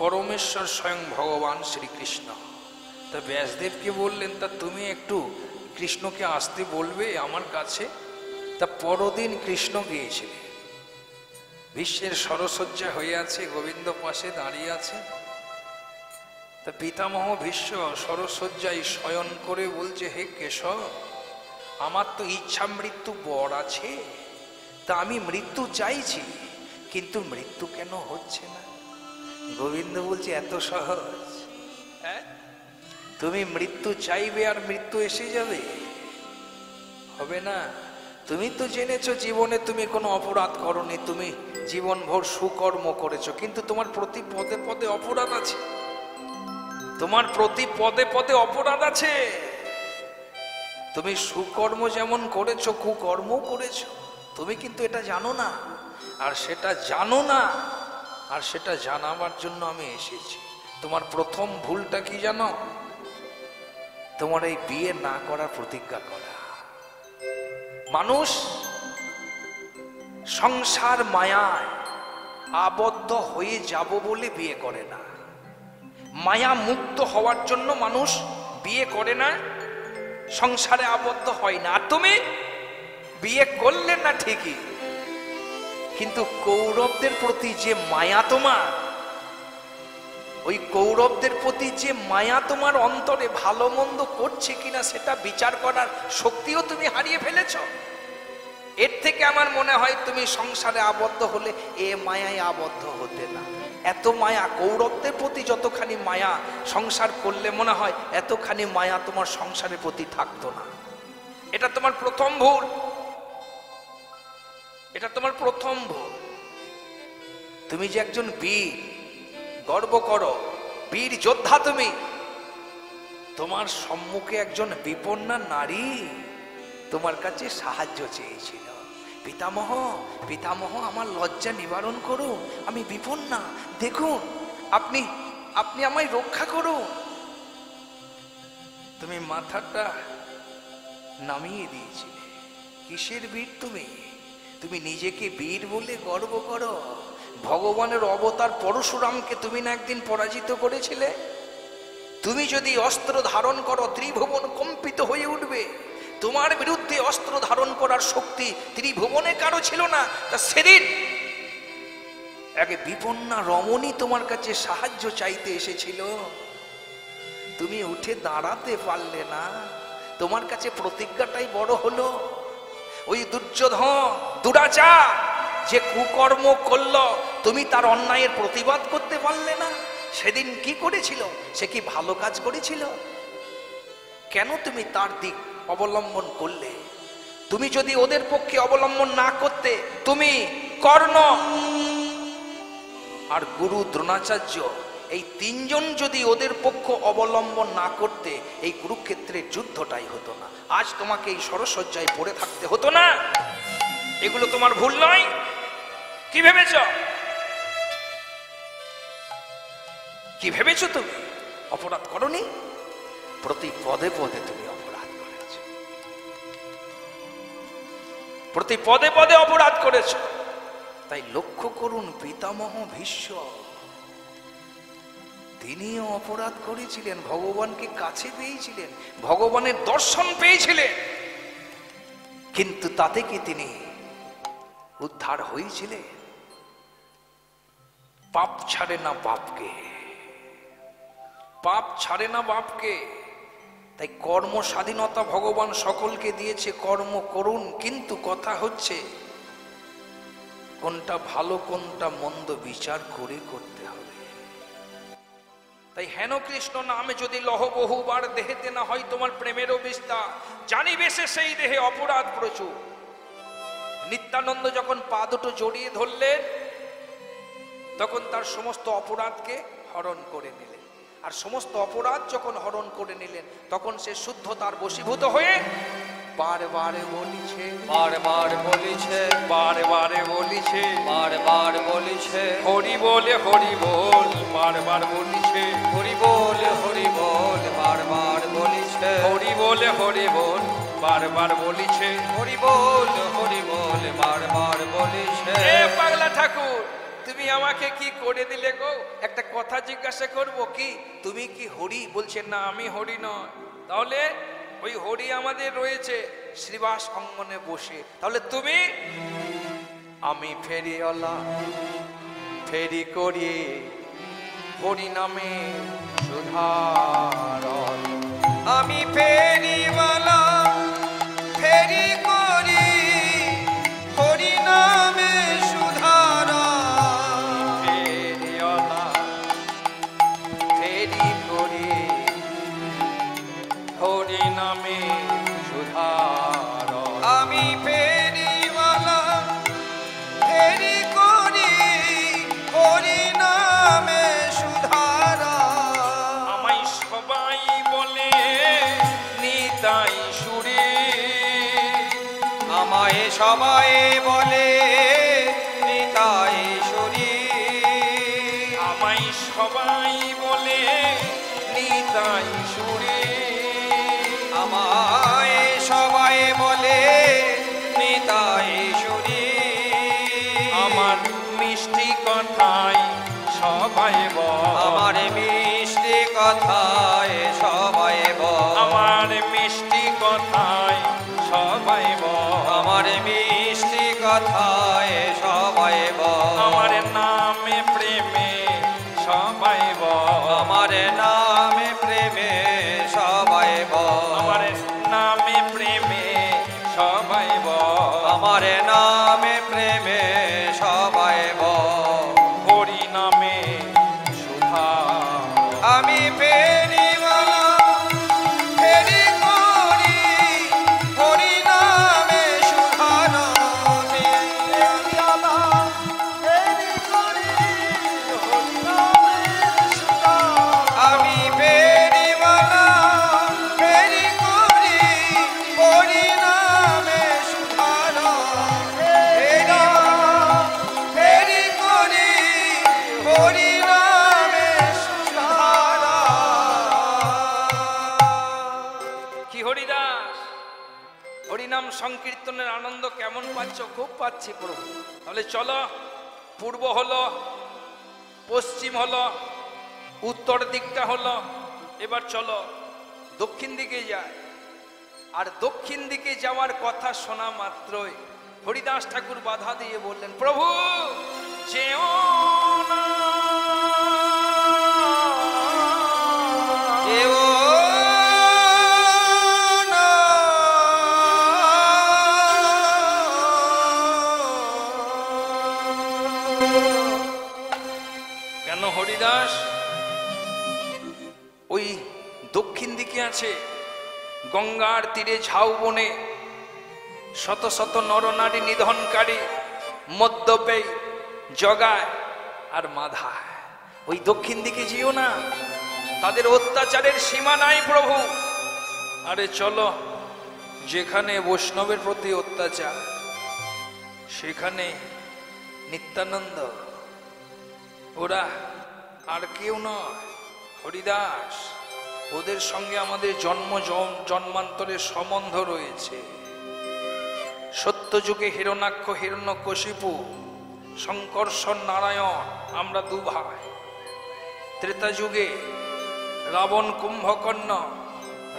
পরমেশ্বর স্বয়ং ভগবান শ্রীকৃষ্ণ। তা ব্যাসদেবকে বললেন তা তুমি একটু কৃষ্ণকে আসতে বলবে আমার কাছে। তা পরদিন কৃষ্ণ গিয়েছিলেন, বিশ্বের সরসজ্জা হয়ে আছে, গোবিন্দ পাশে দাঁড়িয়ে আছে। তা পিতামহ ভীষ্ম সরসজ্জায় শয়ন করে বলছে, হে কেশব, আমার তো ইচ্ছা মৃত্যু বর আছে, তা আমি মৃত্যু চাইছি, কিন্তু মৃত্যু কেন হচ্ছে না? গোবিন্দ বলছে এত সহজ? হ্যাঁ, তুমি মৃত্যু চাইবে আর মৃত্যু এসে যাবে? হবে না। তুমি তো জেনেছো জীবনে তুমি কোনো অপরাধ করনি, তুমি জীবনভর সুকর্ম করেছো, কিন্তু তোমার প্রতি পদে পদে অপরাধ আছে, তোমার প্রতি পদে পদে অপরাধ আছে। তুমি সুকর্ম যেমন করেছো, কুকর্ম করেছো, তুমি কিন্তু এটা জানো না। আর সেটা জানো না, আর সেটা জানাবার জন্য আমি এসেছি। তোমার প্রথম ভুলটা কি জানো? তোমার এই বিয়ে না করার প্রতিজ্ঞা করা। মানুষ সংসার মায়ায় আবদ্ধ হয়ে যাব বলে বিয়ে করে না, মায়া মুক্ত হওয়ার জন্য মানুষ বিয়ে করে না, সংসারে আবদ্ধ হয় না। আর তুমি বিয়ে করলে না ঠিকই, কিন্তু কৌরবদের প্রতি যে মায়া তোমার, ওই কৌরবদের প্রতি যে মায়া তোমার অন্তরে ভালো মন্দ করছে কিনা সেটা বিচার করার শক্তিও তুমি হারিয়ে ফেলেছ। এর থেকে আমার মনে হয় তুমি সংসারে আবদ্ধ হলে এ মায়ায় আবদ্ধ হতে না। এত মায়া কৌরবদের প্রতি যতখানি মায়া সংসার করলে মনে হয় এতখানি মায়া তোমার সংসারের প্রতি থাকতো না। এটা তোমার প্রথম ভুল। এটা তোমার প্রথম ভুল। তুমি যে একজন বীর, গর্ব করো, বীর যোদ্ধা তুমি। তোমার সম্মুখে একজন বিপন্না নারী তোমার কাছে সাহায্য চেয়েছিল। পিতামহ, পিতামহ, আমার লজ্জা নিবারণ করুন, আমি বিপন্না, দেখুন আপনি আপনি আমায় রক্ষা করুন। তুমি মাথাটা নামিয়ে দিয়েছিলে। কিসের বীর তুমি? তুমি নিজেকে বীর বলে গর্ব করো। ভগবানের অবতার পরশুরামকে তুমি না একদিন পরাজিত করেছিলে? তুমি যদি অস্ত্র ধারণ করো, ত্রিভুবন কম্পিত হয়ে উঠবে। তোমার বিরুদ্ধে অস্ত্র ধারণ করার শক্তি ত্রিভুবনে কারো ছিল না। তা সেদিন এক বিপন্না রমণী তোমার কাছে সাহায্য চাইতে এসেছিল, তুমি উঠে দাঁড়াতে পারলে না। তোমার কাছে প্রতিজ্ঞাটাই বড় হলো। ওই দুর্যোধন, দুরাচার যে কুকর্ম করলো, তুমি তার অন্যায়ের প্রতিবাদ করতে পারলে না। সেদিন কি করেছিল? সে কি ভালো কাজ করেছিল? কেন তুমি তার দিক অবলম্বন করলে? তুমি যদি ওদের পক্ষে অবলম্বন না করতে, তুমি কর্ণ আর গুরু দ্রোণাচার্য এই তিনজন যদি ওদের পক্ষ অবলম্বন না করতে, এই কুরুক্ষেত্রের যুদ্ধটাই হতো না। আজ তোমাকে এই সরসজ্জায় পড়ে থাকতে হতো না। এগুলো তোমার ভুল নয়? কি ভেবেছ? কি ভেবেছ? তুমি অপরাধ করনি? প্রতি পদে পদে তুমি অপরাধ করেছ, প্রতি পদে পদে অপরাধ করেছ। তাই লক্ষ্য করুন, পিতামহ ভীষ্ম তিনিও অপরাধ করেছিলেন, ভগবানকে কাছে পেয়েছিলেন, ভগবানের দর্শন পেয়েছিলেন, কিন্তু তাতে কি তিনি উদ্ধার হয়েছিলেন? পাপ ছাড়ে না বাপকে, পাপ ছাড়ে না বাপকে। তাই কর্ম স্বাধীনতা ভগবান সকলকে দিয়েছে, কর্ম করুন, কিন্তু কথা হচ্ছে কোনটা ভালো কোনটা মন্দ বিচার করে করতে হবে। তাই হেন কৃষ্ণ নামে যদি লহ বহুবার দেহেতে না হয় তোমার প্রেমেরও বিস্তার, জানিবে সে সেই দেহে অপরাধ প্রচুর। নিত্যানন্দ যখন পা দুটো জড়িয়ে ধরলেন, তখন তার সমস্ত অপরাধকে হরণ করে নিলেন। আর সমস্ত অপরাধ যখন হরণ করে নিলেন, তখন সে শুদ্ধতার বশীভূত হয়ে বারবার বলিছে,
বারবার বলিছে,
বারবার বলিছে,
বারবার বলিছে,
হরি বলে হরি বল, বারবার বলিছে,
হরি বল, হরি বল, বারবার বলিছে,
হরি বলে হরি বল, বারবার বলিছে,
হরি বল, হরি বল, বারবার বলিছে।
এ পাগলা ঠাকুর, তুমি আমাকে কি করে দিলে গো? একটা কথা জিজ্ঞাসা করব, কি তুমি কি হরি? বলছে না, আমি হরি নয়। তাহলে ওই হরি আমাদের রয়েছে শ্রীবাস অঙ্গনে বসে। তাহলে তুমি? আমি ফেরিওয়ালা, ফেরি করি হরি নামে সুধারণ।
আমি ফেরিওয়ালা, ফেরি করি হরি নামে সুধারণ।
ফেরিওয়ালা, ফেরি করি হরি নামে সুধারণ।
আমি ফেরিওয়ালা, ফেরি করি হরি নামে সুধারণ।
আমায় সবাই বলে নিতাই সুরে,
আমায় সবাই বলে নিতাই সুরি।
আমায় সবাই বলে নিতাই সুরে,
আমায় সবাই বলে নিতাই সুরি।
আমার মিষ্টি কথাই সবাই বল,
আমার মিষ্টি কথায় সবাই বল,
আমার মিষ্টি কথাই সবাই বল,
আমার মিষ্টি কথায় সবাই বল,
আমার নামে প্রেমে সবাই বল,
আমার নামে প্রেমে সবাই বল,
আমার নামে প্রেমে সবাই বল,
আমার নামে প্রেমে সবাই বল।
হরি নামে সুধা।
আমি ফেরিওয়ালা, ফেরি করি হরি নামে সুধারণ।
সংকীর্তনের আনন্দ কেমন পাচ্ছ? খুব পাচ্ছি প্রভু। তাহলে চলো, পূর্ব হলো, পশ্চিম হলো, উত্তর দিকটা হলো, এবার চলো দক্ষিণ দিকে যায়। আর দক্ষিণ দিকে যাওয়ার কথা শোনা মাত্রই হরিদাস ঠাকুর বাধা দিয়ে বললেন, প্রভু যেও না,
যেও না।
কেন হরিদাস? ওই দক্ষিণ দিকে আছে গঙ্গার তীরে ঝাউবনে শত শত নরনারী নিধনকারী, মদ্যপেয়, জগায় আর মাধায়। ওই দক্ষিণ দিকে যেও না, তাদের অত্যাচারের সীমা নাই প্রভু। আরে চলো, যেখানে বৈষ্ণবের প্রতি অত্যাচার সেখানে নিত্যানন্দ, ওরা আর কেউ নয়, হরিদাস। ওদের সঙ্গে আমাদের জন্মান্তরের সম্বন্ধ রয়েছে। সত্যযুগে হিরণ্যাক্ষ, হিরণ্যকশিপু, শঙ্কর্ষণ, নারায়ণ, আমরা দু ভাই। ত্রেতা যুগে রাবণ, কুম্ভকর্ণ,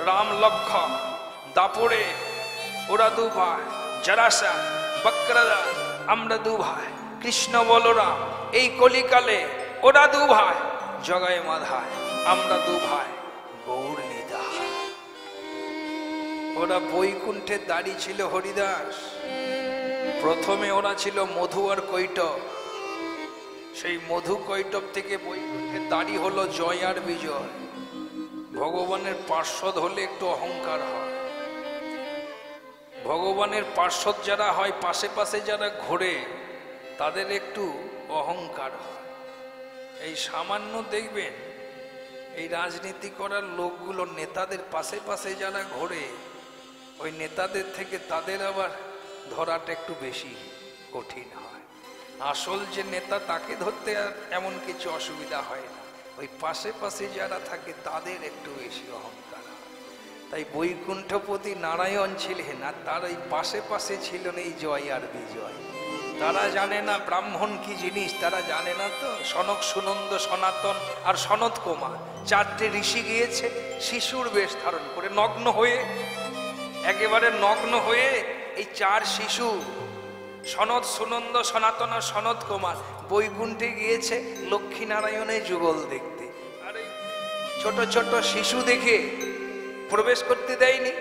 রাম, লক্ষ্মণ, দাপরে, ওরা দু ভাই। জরাসা, বক্রদা, আমরা দু ভাই। কৃষ্ণ, বলরাম, এই কলিকালে ওরা দু ভাই। জগায় মাধায় আমরা দু ভাই। গৌর নিদা, ওরা বৈকুণ্ঠে দাঁড়িয়ে ছিল হরিদাস। প্রথমে ওরা ছিল মধু আর কৈটব, সেই মধু কৈটব থেকে বৈকুণ্ঠের দাঁড়ি হলো জয় আর বিজয়। ভগবানের পার্শ্বদ হলে একটু অহংকার হয়। ভগবানের পার্শ্বদ যারা হয়, পাশে পাশে যারা ঘোরে, তাদের একটু অহংকার হয়। এই সামান্য দেখবেন এই রাজনীতি করার লোকগুলো নেতাদের পাশে পাশে যারা ঘোরে, ওই নেতাদের থেকে তাদের আবার ধরাটা একটু বেশি কঠিন হয়। আসল যে নেতা তাকে ধরতে আর এমন কিছু অসুবিধা হয় না, ওই পাশে পাশে যারা থাকে তাদের একটু বেশি অহংকার হয়। তাই বৈকুণ্ঠপতি নারায়ণ ছিলেন, আর তার ওই পাশে পাশে ছিলেন এই জয় আর বিজয়। তারা জানে না ব্রাহ্মণ কি জিনিস, তারা জানে না তো। সনক, সুনন্দ, সনাতন আর সনত কুমার, চারটে ঋষি গিয়েছে শিশুর বেশ ধারণ করে, নগ্ন হয়ে, একেবারে নগ্ন হয়ে। এই চার শিশু সনত, সুনন্দ, সনাতন আর সনত কুমার বৈকুণ্ঠে গিয়েছে লক্ষ্মীনারায়ণের যুগল দেখতে। আর এই ছোট ছোট শিশু দেখে প্রবেশ করতে দেয়নি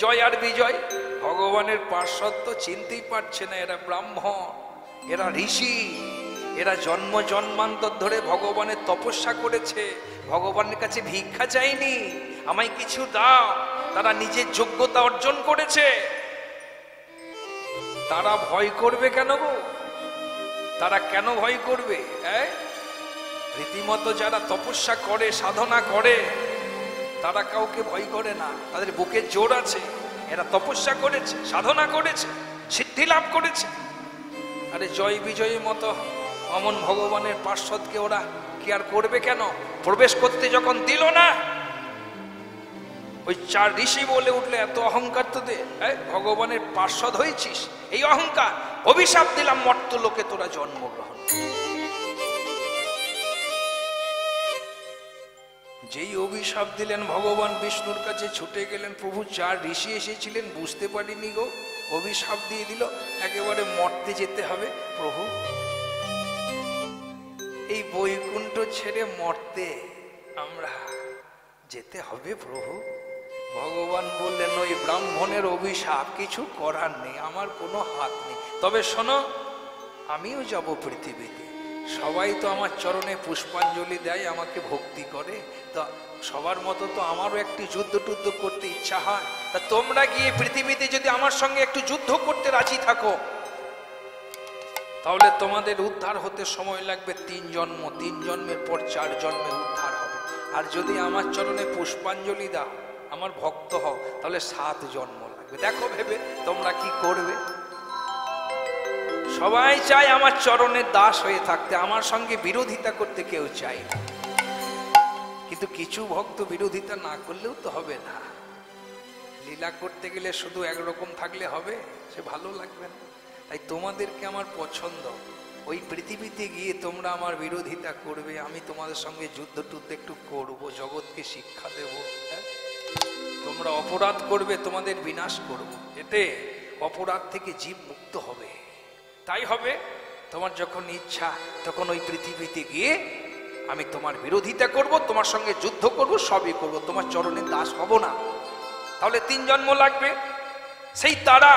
জয় আর বিজয়। ভগবানের পার্শ্বত্ব চিনতেই পারছে না। এরা ব্রাহ্মণ, এরা ঋষি, এরা জন্ম জন্মান্তর ধরে ভগবানের তপস্যা করেছে, ভগবানের কাছে ভিক্ষা চাইনি, আমায় কিছু দাও। তারা নিজের যোগ্যতা অর্জন করেছে। তারা ভয় করবে কেন গো? তারা কেন ভয় করবে? রীতিমতো যারা তপস্যা করে, সাধনা করে, তারা কাউকে ভয় করে না। তাদের বুকে জোর আছে। এরা তপস্যা করেছে, সাধনা করেছে, সিদ্ধি লাভ করেছে। আরে জয় বিজয়ের মতো অমন ভগবানের পার্শ্বদকে ওরা কি আর করবে কেন? প্রবেশ করতে যখন দিল না, ওই চার ঋষি বলে উঠলে, এত অহংকার তোদের, ভগবানের পার্শ্বদ হয়েছিস, এই অহংকার, অভিশাপ দিলাম মর্ত লোকে তোরা জন্মগ্রহণ। যেই অভিশাপ দিলেন, ভগবান বিষ্ণুর কাছে ছুটে গেলেন। প্রভু, চার ঋষি এসেছিলেন, বুঝতে পারিনি গো, অভিশাপ দিয়ে দিল, একেবারে মর্তে যেতে হবে। প্রভু, এই বৈকুণ্ঠ ছেড়ে মর্তে আমরা যেতে হবে প্রভু। ভগবান বললেন, ওই ব্রাহ্মণের অভিশাপ, কিছু করার নেই, আমার কোনো হাত নেই। তবে শোনো, আমিও যাব পৃথিবীতে। সবাই তো আমার চরণে পুষ্পাঞ্জলি দেয়, আমাকে ভক্তি করে, তা সবার মতো তো আমারও একটি যুদ্ধ টুদ্ধ করতে ইচ্ছা হয়। তা তোমরা গিয়ে পৃথিবীতে যদি আমার সঙ্গে একটু যুদ্ধ করতে রাজি থাকো, তাহলে তোমাদের উদ্ধার হতে সময় লাগবে 3 জন্ম, 3 জন্মের পর 4 জন্মে উদ্ধার হবে। আর যদি আমার চরণে পুষ্পাঞ্জলি দাও, আমার ভক্ত হও, তাহলে 7 জন্ম লাগবে। দেখো ভেবে তোমরা কি করবে। সবাই চায় আমার চরণের দাস হয়ে থাকতে, আমার সঙ্গে বিরোধিতা করতে কেউ চায় না। কিন্তু কিছু ভক্ত বিরোধিতা না করলেও তো হবে না, লীলা করতে গেলে শুধু একরকম থাকলে হবে, সে ভালো লাগবে না। তাই তোমাদেরকে আমার পছন্দ, ওই পৃথিবীতে গিয়ে তোমরা আমার বিরোধিতা করবে, আমি তোমাদের সঙ্গে যুদ্ধ টুদ্ধ একটু করবো, জগৎকে শিক্ষা দেব। হ্যাঁ, তোমরা অপরাধ করবে, তোমাদের বিনাশ করব, এতে অপরাধ থেকে জীব মুক্ত হবে। তাই হবে, তোমার যখন ইচ্ছা তখন ওই পৃথিবীতে গিয়ে আমি তোমার বিরোধিতা করব, তোমার সঙ্গে যুদ্ধ করব, সবই করব, তোমার চরণে দাস হব না। তাহলে 3 জন্ম লাগবে। সেই তারা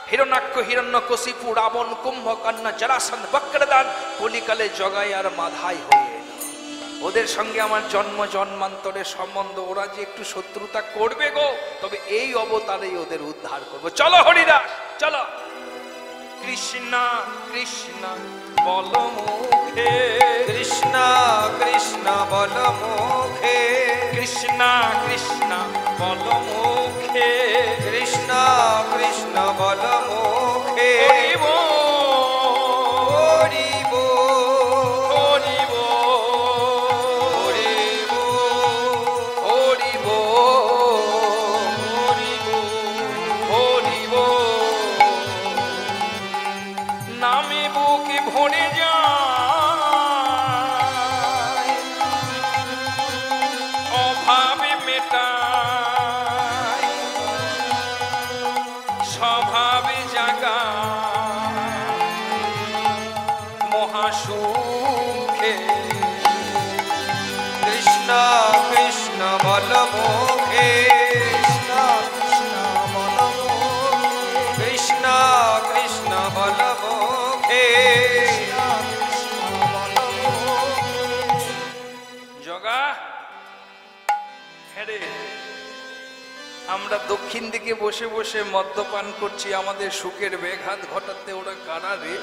হিরণ্যাক্ষ, হিরণ্যকশিপু, রাবণ, কুম্ভকর্ণ, জরাসন্ধ, বক্রদান কলিকালে জগাই আর মাধাই হয়ে এলো। ওদের সঙ্গে আমার জন্ম জন্মান্তরের সম্বন্ধ, ওরা যে একটু শত্রুতা করবে গো, তবে এই অবতারেই ওদের উদ্ধার করবো। চলো হরিদাস, চলো। কৃষ্ণ কৃষ্ণ বল মুখে,
কৃষ্ণ কৃষ্ণ বল মুখে,
কৃষ্ণ কৃষ্ণ বল মুখে,
কৃষ্ণ কৃষ্ণ বল মুখে,
হরি বল,
হরি বল,
হরি বল,
হরি বল,
হরি বল, হরি বল। নামে বুকে ভরে যায়, অভাবে মেটায়, স্বভাবে জাগা মহাসুখে।
কৃষ্ণ কৃষ্ণ বল মুখে, কৃষ্ণ কৃষ্ণ বল মুখে, কৃষ্ণ কৃষ্ণ বল মুখে,
জগা হ্যাঁ রে, আমরা দক্ষিণ দিকে বসে বসে মদ্যপান করছি, আমাদের সুখের ব্যাঘাত ঘটাতে ওরা কারা রে?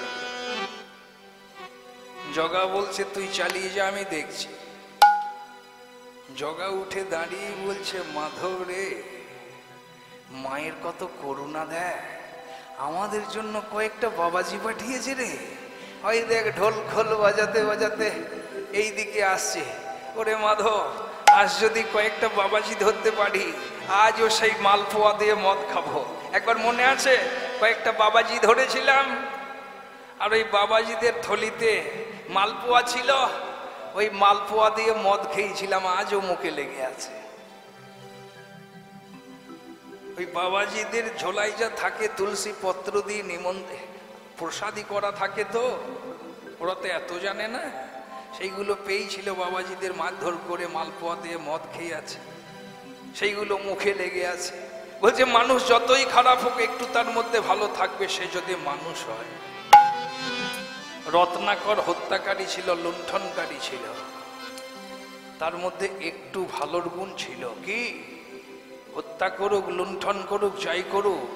জগা বলছে তুই চালিয়ে যা, আমি দেখছি। জগা উঠে দাঁড়িয়ে বলছে মাধব রে, মায়ের কত করুণা দেয়, আমাদের জন্য কয়েকটা বাবাজি পাঠিয়েছে রে। ওই দেখ ঢোল খোল বাজাতে বাজাতে এই দিকে আসছে। ওরে মাধব, আজ যদি কয়েকটা বাবাজি ধরতে পারি, আজও সেই মালপোয়া দিয়ে মদ খাবো। একবার মনে আছে কয়েকটা বাবাজি ধরেছিলাম, আর ওই বাবাজিদের থলিতে মালপোয়া ছিল, ওই মালপোয়া দিয়ে মদ খেয়েছিলাম, আজও মুখে লেগে আছে। ওই বাবাজিদের ঝোলাই যা থাকে তুলসী পত্র দিয়ে নিমন্ত্রণ প্রসাদী করা থাকে, তো ওরা তো এত জানে না, সেইগুলো পেয়েছিল বাবাজিদের মারধর করে, মালপোয়া দিয়ে মদ খেয়ে আছে, সেইগুলো মুখে লেগে আছে। বলছে মানুষ যতই খারাপ হোক একটু তার মধ্যে ভালো থাকবে, সে যদি মানুষ হয়। রত্নাকর হত্যাকারী ছিল, লুণ্ঠনকারী ছিল, তার মধ্যে একটু ভালোর গুণ ছিল কি? হত্যা করুক, লুণ্ঠন করুক, যাই করুক,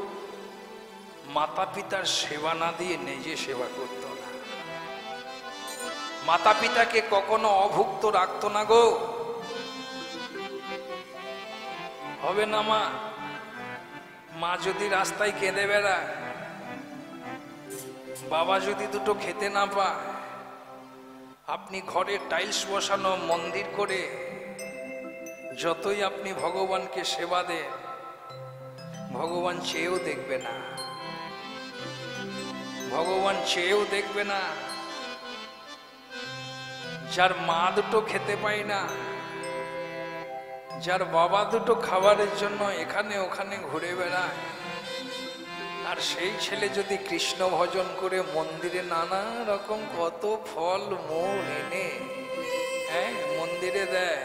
মাতা পিতার সেবা না দিয়ে নিজে সেবা করত না। মাতা পিতাকে কখনো অভুক্ত রাখতো না গো। হবে না মা? মা যদি রাস্তায় কেঁদে বেড়ায়, বাবা যদি দুটো খেতে না পায়, আপনি ঘরে টাইলস বসানো মন্দির করে যতই আপনি ভগবানকে সেবা দেন, ভগবান চেয়েও দেখবে না, ভগবান চেয়েও দেখবে না। যার মা দুটো খেতে পায় না, যার বাবা দুটো খাবারের জন্য এখানে ওখানে ঘুরে বেড়ায়, আর সেই ছেলে যদি কৃষ্ণ ভজন করে মন্দিরে নানা রকম কত ফল মূল এনে মন্দিরে দেয়,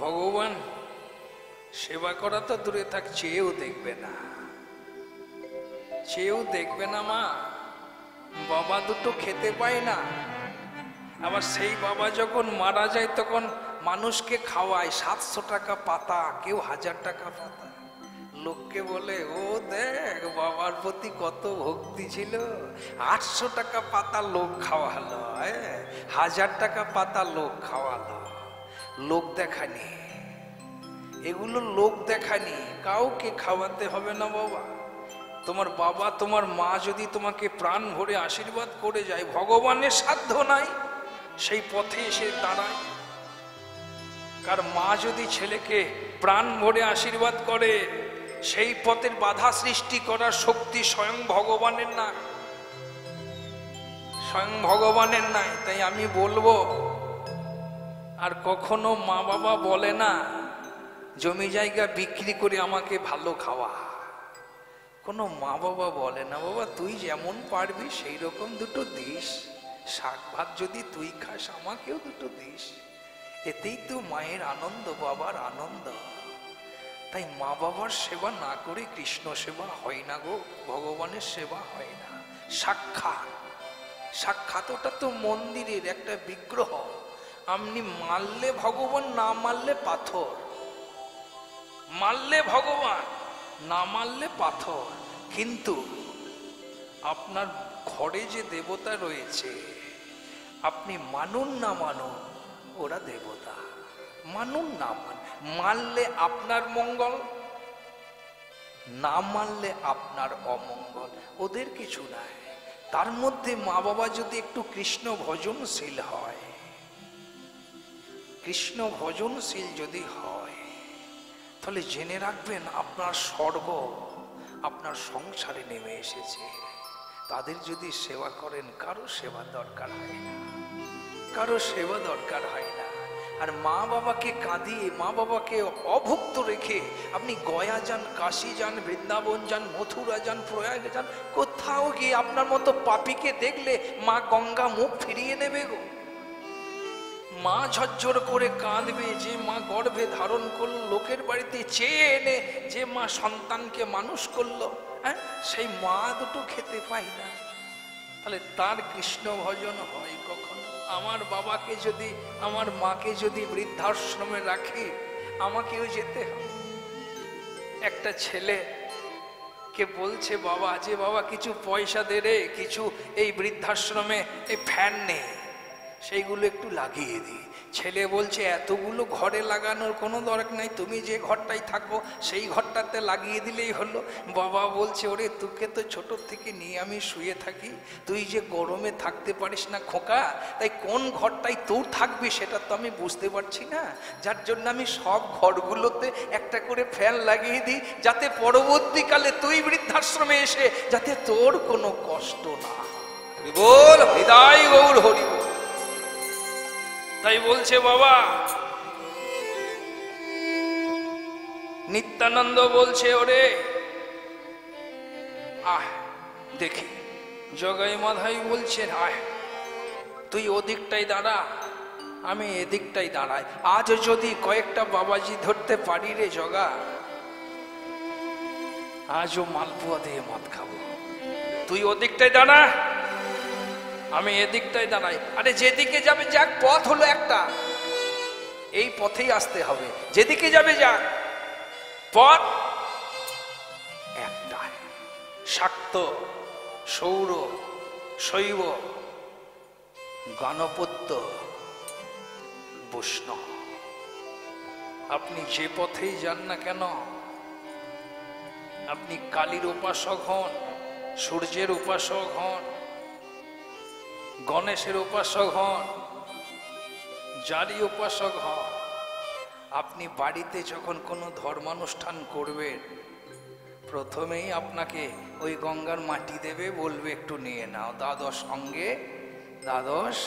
ভগবান সেবা করা তো দূরে থাক, চেয়েও দেখবে না, চেয়েও দেখবে না। মা বাবা দুটো খেতে পায় না, আবার সেই বাবা যখন মারা যায় তখন মানুষকে খাওয়ায় 700 টাকা পাতা, কেউ 1000 টাকা পাতা। লোককে বলে ও দেখ বাবার প্রতি কত ভক্তি ছিল, 800 টাকা পাতা লোক খাওয়ালো, 1000 টাকা পাতা লোক খাওয়ালো। লোক দেখানি, এগুলো লোক দেখানি, কাউকে খাওয়াতে হবে না বাবা। তোমার বাবা তোমার মা যদি তোমাকে প্রাণ ভরে আশীর্বাদ করে যায়, ভগবানের সাধ্য নাই সেই পথে এসে দাঁড়ায়। কার মা যদি ছেলেকে প্রাণ ভরে আশীর্বাদ করে, সেই পথের বাধা সৃষ্টি করার শক্তি স্বয়ং ভগবানের না, স্বয়ং ভগবানের নাই। তাই আমি বলবো, আর কখনো মা বাবা বলে না জমি জায়গা বিক্রি করে আমাকে ভালো খাওয়া। কোনো মা বাবা বলে না, বাবা তুই যেমন পারবি সেই রকম দুটো দিস, শাক ভাত যদি তুই খাস আমাকেও দুটো দিস, এতেই তো মায়ের আনন্দ, বাবার আনন্দ। তাই মা বাবার সেবা না করে কৃষ্ণ সেবা হয় না গো, ভগবানের সেবা হয় না। সাক্ষাৎ, সাক্ষাৎ ওটা তো মন্দিরের একটা বিগ্রহ, আপনি মারলে ভগবান, না মারলে পাথর। মারলে ভগবান, না মারলে পাথর। কিন্তু আপনার ঘরে যে দেবতা রয়েছে, আপনি মানুন না মানুন, ওরা দেবতা। মানুন না মান, মানলে আপনার মঙ্গল, না মানলে আপনার অমঙ্গল, ওদের কিছু নাই। তার মধ্যে মা বাবা যদি একটু কৃষ্ণ ভজনশীল হয়, কৃষ্ণ ভজনশীল যদি হয়, তাহলে জেনে রাখবেন আপনার স্বর্গ আপনার সংসারে নেমে এসেছে। তাদের যদি সেবা করেন, কারো সেবা দরকার হয় না, কারো সেবা দরকার হয় না। আর মা বাবাকে কাঁদিয়ে, মা বাবাকে অভুক্ত রেখে আপনি গয়া যান, কাশী যান, বৃন্দাবন যান, মথুরা যান, প্রয়াগ যান, কোথাও গিয়ে আপনার মতো পাপীকে দেখলে মা গঙ্গা মুখ ফিরিয়ে নেবে গো। মা ঝরঝর করে কাঁদবে, যে মা গর্ভে ধারণ করলো, লোকের বাড়িতে চেয়ে এনে যে মা সন্তানকে মানুষ করলো, হ্যাঁ, সেই মা দুটো খেতে পায় না। তাহলে তার কৃষ্ণ ভজন হয় কখনো? আমার বাবাকে যদি, আমার মাকে যদি বৃদ্ধাশ্রমে রাখি, আমাকেও যেতে হবে। একটা ছেলে কে বলছে বাবা, যে বাবা কিছু পয়সা দে রে, কিছু এই বৃদ্ধাশ্রমে এই ফ্যান নেই, সেইগুলো একটু লাগিয়ে দিই। ছেলে বলছে এতগুলো ঘরে লাগানোর কোনো দরকার নাই, তুমি যে ঘরটাই থাকো সেই ঘরটাতে লাগিয়ে দিলেই হলো। বাবা বলছে ওরে তোকে তো ছোট থেকে নিয়ে আমি শুয়ে থাকি, তুই যে গরমে থাকতে পারিস না খোকা, তাই কোন ঘরটাই তোর থাকবি সেটা তো আমি বুঝতে পারছি না, যার জন্য আমি সব ঘরগুলোতে একটা করে ফ্যান লাগিয়ে দিই, যাতে পরবর্তীকালে তুই বৃদ্ধাশ্রমে এসে যাতে তোর কোনো কষ্ট না হয়। বল হৃদয় গৌর হরি বল। তাই বলছে বাবা, নিত্যানন্দ বলছে ওরে আহ দেখি, জগাই মাধাই বলছেন আহ তুই ওদিকটাই দাঁড়া, আমি এদিকটাই দাঁড়াই। আজ যদি কয়েকটা বাবাজি ধরতে পারি রে জগা, আজও মালপোয়া দিয়ে মদ খাবো। তুই ওদিকটাই দাঁড়া, আমি এদিকটাই দাঁড়াই। আরে যেদিকে যাবে যাক, পথ হলো একটা, এই পথেই আসতে হবে। যেদিকে যাবে যাক, পথ একটাই। শাক্ত, সৌর, শৈব, গণপত্য, বৈষ্ণব, আপনি যে পথেই যান না কেন, আপনি কালীর উপাসক হন, সূর্যের উপাসক হন, গণেশের উপাসক হন, যারই উপাসক হন, আপনি বাড়িতে যখন কোনো ধর্মানুষ্ঠান করবেন, প্রথমেই আপনাকে ওই গঙ্গার মাটি দেবে, বলবে একটু নিয়ে নাও, দ্বাদশ অঙ্গে, দ্বাদশ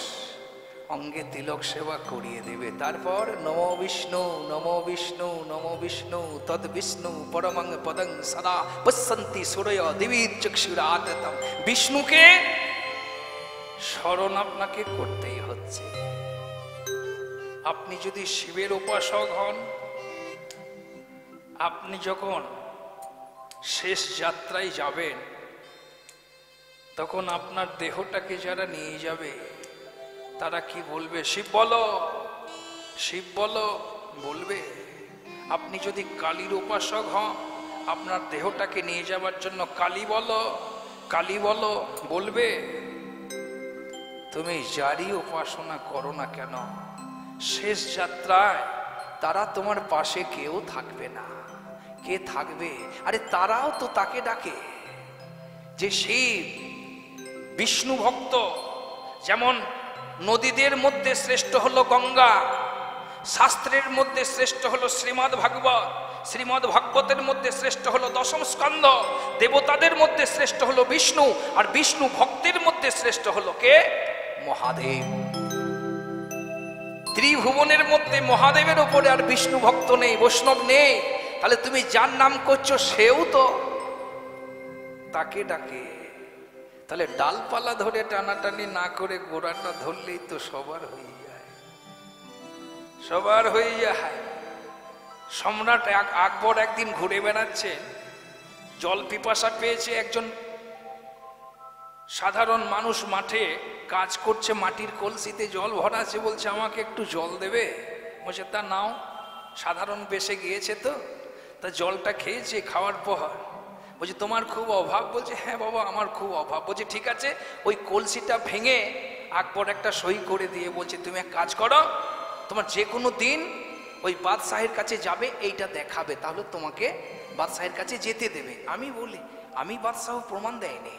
অঙ্গে তিলক সেবা করিয়ে দেবে। তারপর নমো বিষ্ণু, নমো বিষ্ণু, নমো বিষ্ণু, তদ বিষ্ণু পরমং পদং সদা পশ্যন্তি সূরয় দিবীর চক্ষুরাততম। বিষ্ণুকে স্মরণ আপনাকে করতেই হচ্ছে। আপনি যদি শিবের উপাসক হন, আপনি যখন শেষ যাত্রায় যাবেন, তখন আপনার দেহটাকে যারা নিয়ে যাবে তারা কি বলবে? শিব বলো, শিব বলো বলবে। আপনি যদি কালীর উপাসক হন, আপনার দেহটাকে নিয়ে যাবার জন্য কালী বলো, কালী বলো বলবে। তুমি যারই উপাসনা করো না কেন, শেষ যাত্রায় তারা তোমার পাশে কেউ থাকবে না। কে থাকবে? আরে তারাও তো তাকে ডাকে। যে শিব বিষ্ণু ভক্ত, যেমন নদীদের মধ্যে শ্রেষ্ঠ হলো গঙ্গা, শাস্ত্রের মধ্যে শ্রেষ্ঠ হলো শ্রীমদ্ ভাগবত, শ্রীমদ্ ভাগবতের মধ্যে শ্রেষ্ঠ হলো দশম স্কন্ধ, দেবতাদের মধ্যে শ্রেষ্ঠ হলো বিষ্ণু, আর বিষ্ণু ভক্তের মধ্যে শ্রেষ্ঠ হলো কে? মহাদেব। ত্রিভুবনের মধ্যে মহাদেবের উপরে আর বিষ্ণু ভক্ত নেই, বৈষ্ণব নেই। তাহলে তুমি যার নাম করছো সেও তো তাকে ডাকে। তাহলে ডালপালা ধরে টানাটানি না করে গোড়াটা ধরলেই তো সবার হয়ে যায়, সবার হয়ে যায়। সম্রাট আকবর একদিন ঘুরে বেড়াচ্ছে, জল পিপাসা পেয়েছে। একজন সাধারণ মানুষ মাঠে কাজ করছে, মাটির কলসিতে জল ভরা আছে, বলছে আমাকে একটু জল দেবে? বলছে তা নাও। সাধারণ বেশে গিয়েছে তো, তা জলটা খেয়েছে। খাওয়ার পর বলছে তোমার খুব অভাব? বলছে হ্যাঁ বাবা আমার খুব অভাব। বলছে ঠিক আছে, ওই কলসিটা ভেঙে আকবর একটা সই করে দিয়ে বলছে তুমি এক কাজ করো, তোমার যে কোনো দিন ওই বাদশাহের কাছে যাবে, এইটা দেখাবে, তাহলে তোমাকে বাদশাহের কাছে যেতে দেবে। আমি বলি আমি বাদশাহ প্রমাণ দেয়নি।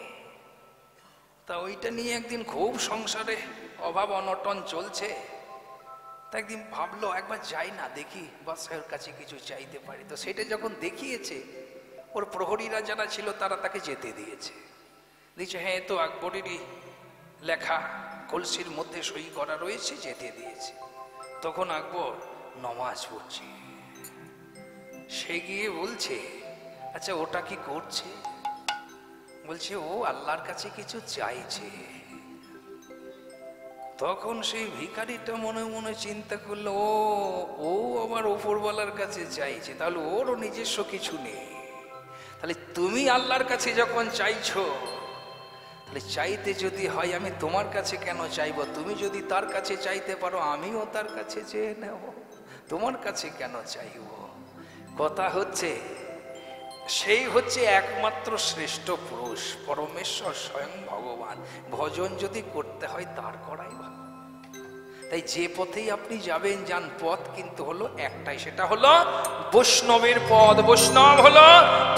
তা ওইটা নিয়ে একদিন খুব সংসারে অভাব অনটন চলছে। তা একদিন ভাবলো একবার যাই না, দেখি বাদশাহের কাছে কিছু চাইতে পারি। তো সেটা যখন দেখিয়েছে, ওর প্রহরীরা যারা ছিল তারা তাকে যেতে দিয়েছে। দিয়েছে হ্যাঁ তো আকবরেরই লেখা, কলসির মধ্যে সই করা রয়েছে, যেতে দিয়েছে। তখন আকবর নমাজ পড়ছে, সে গিয়ে বলছে আচ্ছা ওটা কি করছে? বলছে ও আল্লাহর কাছে কিছু চাইছে। তখন সেই ভিখারিটা মনে মনে চিন্তা করলো ও আবার ওপরওয়ালার কাছে চাইছে, তাহলে ওরও নিজস্ব কিছু নেই। তাহলে তুমি আল্লাহর কাছে যখন চাইছো, তাহলে চাইতে যদি হয় আমি তোমার কাছে কেন চাইবো? তুমি যদি তার কাছে চাইতে পারো, আমিও তার কাছে চেয়ে নেব, তোমার কাছে কেন চাইব? কথা হচ্ছে সেই হচ্ছে একমাত্র শ্রেষ্ঠ পুরুষ, পরমেশ্বর স্বয়ং ভগবান। ভজন যদি করতে হয় তার করাই ভালো। তাই যে পথেই আপনি যাবেন যান, পথ কিন্তু হলো একটাই, সেটা হলো বৈষ্ণবের পথ। বৈষ্ণব হলো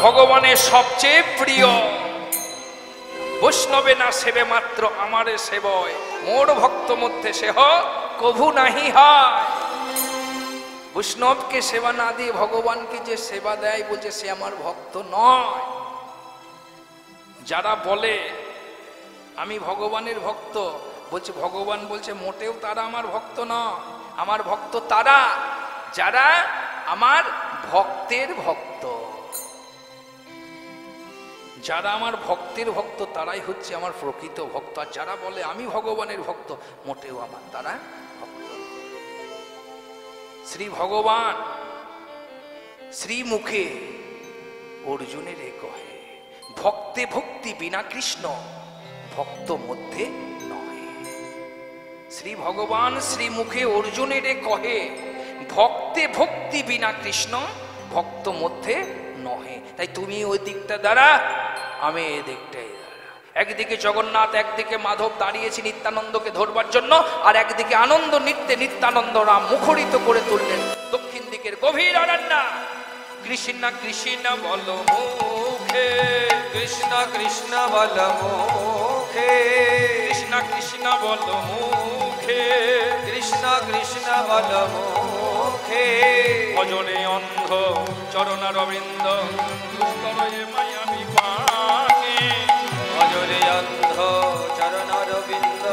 ভগবানের সবচেয়ে প্রিয়। বৈষ্ণবে না সেবে মাত্র আমারে সেবয়, মোর ভক্ত মধ্যে সেহ কভু নাহি হয়। বৈষ্ণবকে সেবা না দিয়ে ভগবানকে যে সেবা দেয়, বলছে সে আমার ভক্ত নয়। যারা বলে আমি ভগবানের ভক্ত, বলছে ভগবান বলছে মোটেও তারা আমার ভক্ত নয়। আমার ভক্ত তারা যারা আমার ভক্তের ভক্ত। যারা আমার ভক্তের ভক্ত তারাই হচ্ছে আমার প্রকৃত ভক্ত। আর যারা বলে আমি ভগবানের ভক্ত, মোটেও আমার তারা ভক্ত। শ্রী ভগবান শ্রীমুখে অর্জুনের কহে, ভক্তে ভক্তি বিনা কৃষ্ণ ভক্ত মধ্যে নয়। শ্রী ভগবান শ্রীমুখে অর্জুনের কহে, ভক্তে ভক্তি বিনা কৃষ্ণ ভক্ত মধ্যে নহে। তাই তুমি ওই দিকটা দ্বারা, আমি এই দিকটাই দ্বারা। একদিকে জগন্নাথ, একদিকে মাধব দাঁড়িয়েছি নিত্যানন্দকে ধরবার জন্য, আর একদিকে আনন্দ নৃত্যে নিত্যানন্দ রাম মুখরিত করে তুললেন দক্ষিণ দিকের গভীর অরণ্যা। কৃষ্ণ কৃষ্ণ বল মুখে,
কৃষ্ণ কৃষ্ণ বল মুখে,
কৃষ্ণ কৃষ্ণ বল মুখে,
কৃষ্ণ কৃষ্ণ বল মুখে।
ভজনে অন্ধ চরণারবিন্দ, দুষ্করে মায়াবী পাকে।
ভজনে অন্ধ চরণারবিন্দ,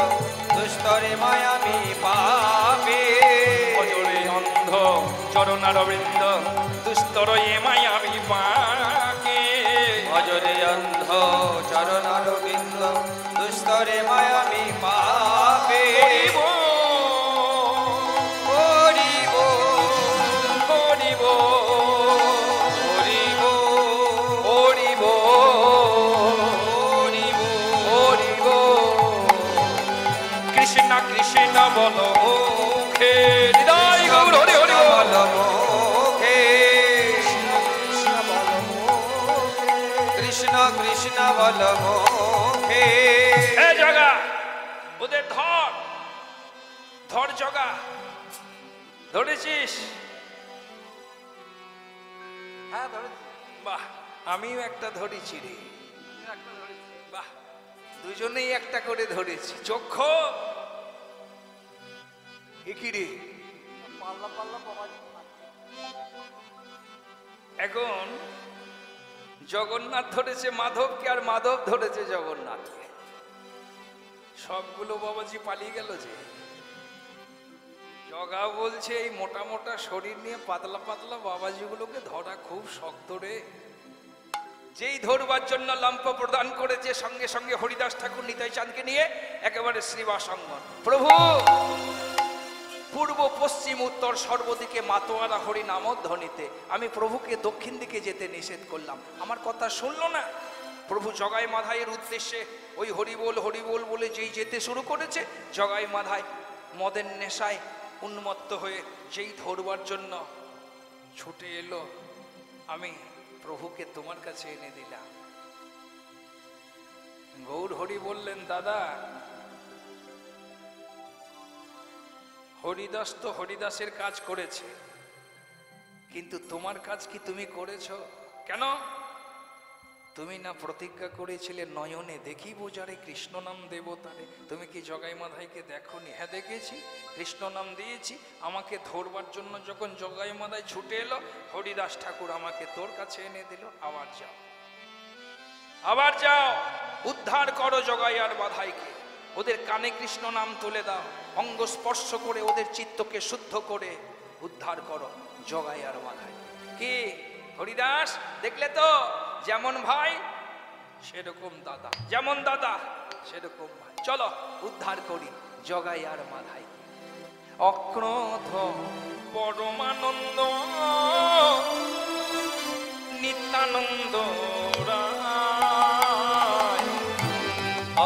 দুস্তরে মায়াবী পাপে।
ভজনে অন্ধ চরণারবিন্দ, দুস্তরে মায়াবী পাকে।
ভজনে অন্ধ চরণারবিন্দ, দুস্তরে মায়াবী পাপে। হরিব
হরিব
হরিব
হরিব
হরিব
হরিব। কৃষ্ণ কৃষ্ণ বল মুখে, হৃদয় গৌর হরি হরি বল।
কৃষ্ণ কৃষ্ণ বল মুখে।
এ জগা ওদের ধর ধর, জগা ধরেছিস?
হ্যাঁ ধরেছি।
বাহ, আমিও একটা ধরেছি রে। বাহ, দুজনেই একটা করে ধরেছি। চক্ষু একই রে,
পাল্লা পাল্লা বাবাজি
এখন জগন্নাথ ধরেছে মাধবকে আর মাধব ধরেছে জগন্নাথকে। সবগুলো বাবাজি পালিয়ে গেল যে। জগা বলছে এই মোটা মোটা শরীর নিয়ে পাতলা পাতলা বাবাজিগুলোকে ধরা খুব শক্ত রে। যেই ধরবার জন্য লম্প প্রদান করেছে সঙ্গে সঙ্গে হরিদাস ঠাকুর নিতাই চাঁদকে নিয়ে একেবারে শ্রীবাসঙ্গন। প্রভু পূর্ব পশ্চিম উত্তর সর্বদিকে মাতোয়ারা হরি নামধ্বনিতে আমি প্রভুকে দক্ষিণ দিকে যেতে নিষেধ করলাম, আমার কথা শুনলো না। প্রভু জগাই মাধাইয়ের উদ্দেশ্যে ওই হরিবোল হরিবোল বলে যেই যেতে শুরু করেছে, জগাই মাধাই মদের নেশায় উন্মত্ত হয়ে যেই ধরবার জন্য ছুটে এলো, আমি প্রভুকে তোমার কাছে এনে দিলাম। গৌর হরি বললেন, দাদা হরিদাস তো হরিদাসের কাজ করেছে, কিন্তু তোমার কাজ কি তুমি করেছো? কেন? তুমি না প্রতিজ্ঞা করেছিলে নয়নে দেখিব যারে কৃষ্ণ নাম দেব তারে। তুমি কি জগাই মাধাইকে দেখোনি? হ্যাঁ দেখেছি, কৃষ্ণ নাম দিয়েছি। আমাকে ধরবার জন্য যখন জগাই মাধাই ছুটে এলো, হরিদাস ঠাকুর আমাকে তোর কাছে এনে দিল। আবার যাও, আবার যাও, উদ্ধার করো জগাই আর মাধাইকে। ওদের কানে কৃষ্ণ নাম তুলে দাও, অঙ্গ স্পর্শ করে ওদের চিত্তকে শুদ্ধ করে উদ্ধার করো জগাই আর মাধাই। কি হরিদাস দেখলে তো, যেমন ভাই সেরকম দাদা, যেমন দাদা সেরকম ভাই। চলো উদ্ধার করি জগাই আর মাধাই। অক্রোধ পরমানন্দ নিত্যানন্দ রায়,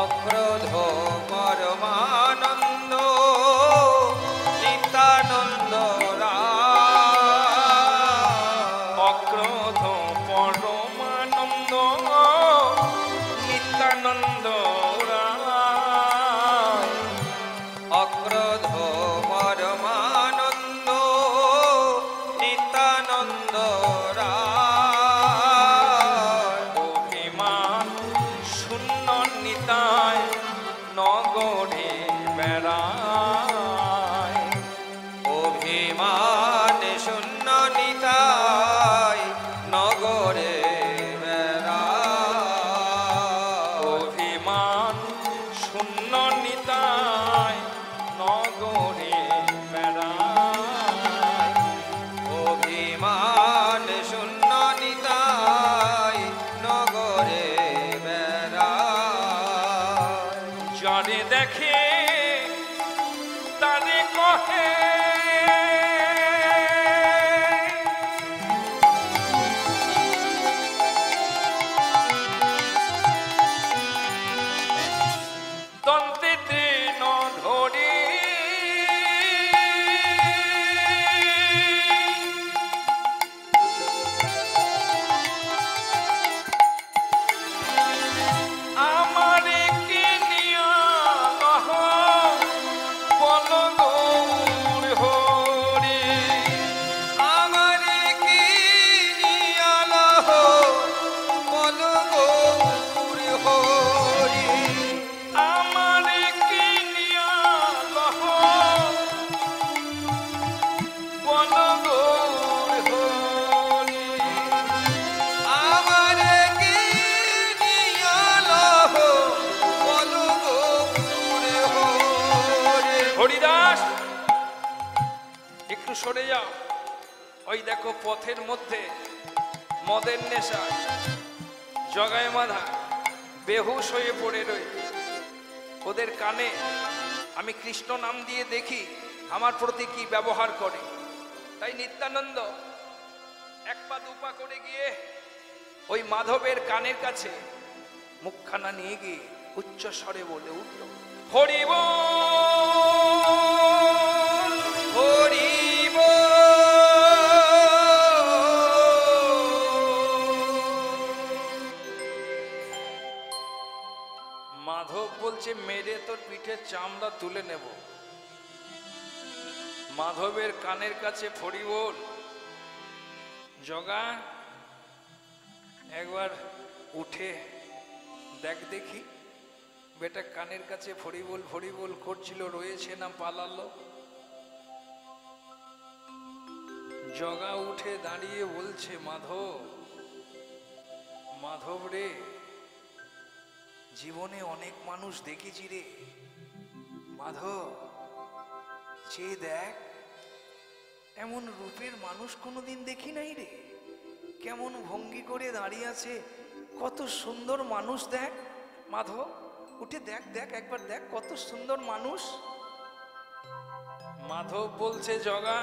অক্রোধ পরমানন্দ নিত্যানন্দ রায়,
অক্রোধ পরমানন্দ নিত্যানন্দ রায়,
অক্রোধ পরমানন্দ নিত্যানন্দ রায়,
অভিমান শূন্য নিতায় নগরে বেড়ায়,
অভিমান শূন্য নিতাই নগরে বেড়ায়,
অভিমান শূন্য নিতায় নগরে বেড়ায়,
অভিমান শূন্য নিতাই নগরে বেড়ায়,
যারে দেখে তারে কহে দন্তে তৃণ ধরি, আমারে কি নিয়া লহ বল গৌর হরি,
আমারে কি নিয়ালহ বল গৌর হরি,
আমারে কি নিয়া লহ বল গৌর হরি,
আমারে কি নিয়ালহ বল গৌর হরি।
হরিদাস একটু সরে যাও। ওই দেখো পথের মধ্যে মদের নেশা জগায় মাধা বেহুশ হয়ে পড়ে রয়েছে। ওদের কানে আমি কৃষ্ণ নাম দিয়ে দেখি আমার প্রতি কি ব্যবহার করে। তাই নিত্যানন্দ এক পা দুপা করে গিয়ে ওই মাধবের কানের কাছে মুখখানা নিয়ে গিয়ে উচ্চ স্বরে বলে উঠল, হরি বল
হরি
মাধব বলছে, মেরে তোর পিঠের চামড়া তুলে নেব। মাধবের কানের কাছে ফড়ি বল। জগা একবার উঠে দেখ দেখি বেটা কানের কাছে ফড়ি বল করছিল, রয়েছে না পালালো। জগা উঠে দাঁড়িয়ে বলছে, মাধব, মাধব রে, জীবনে অনেক মানুষ দেখেছি রে মাধব, চেয়ে দেখ, এমন রূপের মানুষ কোনোদিন দেখি নাই রে। কেমন ভঙ্গি করে দাঁড়িয়ে আছে, কত সুন্দর মানুষ, দেখ মাধব, উঠে দেখ, দেখ একবার দেখ, কত সুন্দর মানুষ। মাধব বলছে, জগা,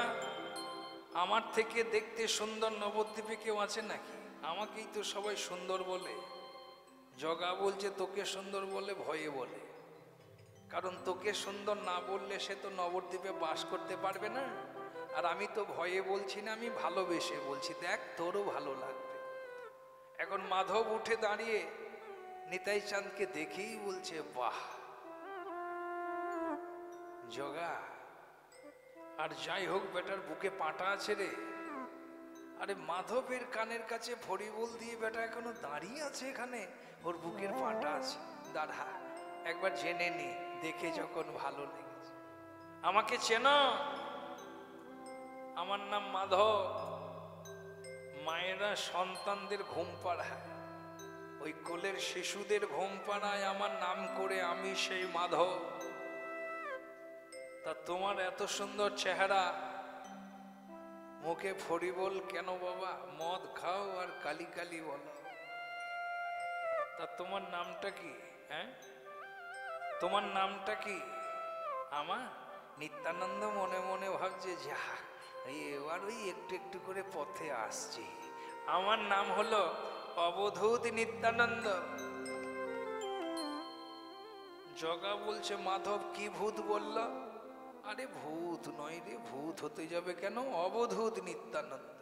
আমার থেকে দেখতে সুন্দর নবদ্বীপে কেউ আছে নাকি? আমাকেই তো সবাই সুন্দর বলে। জগা বলছে, তোকে সুন্দর বলে ভয়ে বলে, কারণ তোকে সুন্দর না বললে সে তো নবদ্বীপে বাস করতে পারবে না। আর আমি তো ভয়ে বলছি না, আমি ভালোবেসে বলছি, দেখ তোরও ভালো লাগবে। এখন মাধব উঠে দাঁড়িয়ে নিতাই চাঁদকে দেখেই বলছে, বাহ জগা, আর যাই হোক বেটার বুকে পাঁটা আছে রে। আরে মাধবের কানের কাছে ফড়িবল দিয়ে বেটা এখনো দাঁড়িয়ে আছে এখানে, ওর বুকের পাঁটা আছে। দাঁড়া একবার জেনে নি, দেখে যখন ভালো লেগেছে। আমাকে চেনো? আমার নাম মাধব। মায়েরা সন্তানদের ঘুম পাড়ায়, ওই কোলের শিশুদের ঘুম পাড়ায় আমার নাম করে, আমি সেই মাধব। তা তোমার এত সুন্দর চেহারা, মুখে ফড়িবল কেন বাবা? মদ খাও আর কালি কালি বলো। তা তোমার নামটা কি? হ্যাঁ, তোমার নামটা কি? আমার নিত্যানন্দ মনে মনে ভাবছে, যা এবার ওই একটু একটু করে পথে আসছে। আমার নাম হলো অবধূত নিত্যানন্দ। জগা বলছে, মাধব কি ভূত বলল? আরে ভূত নয় রে, ভূত হতে যাবে কেন, অবধূত নিত্যানন্দ।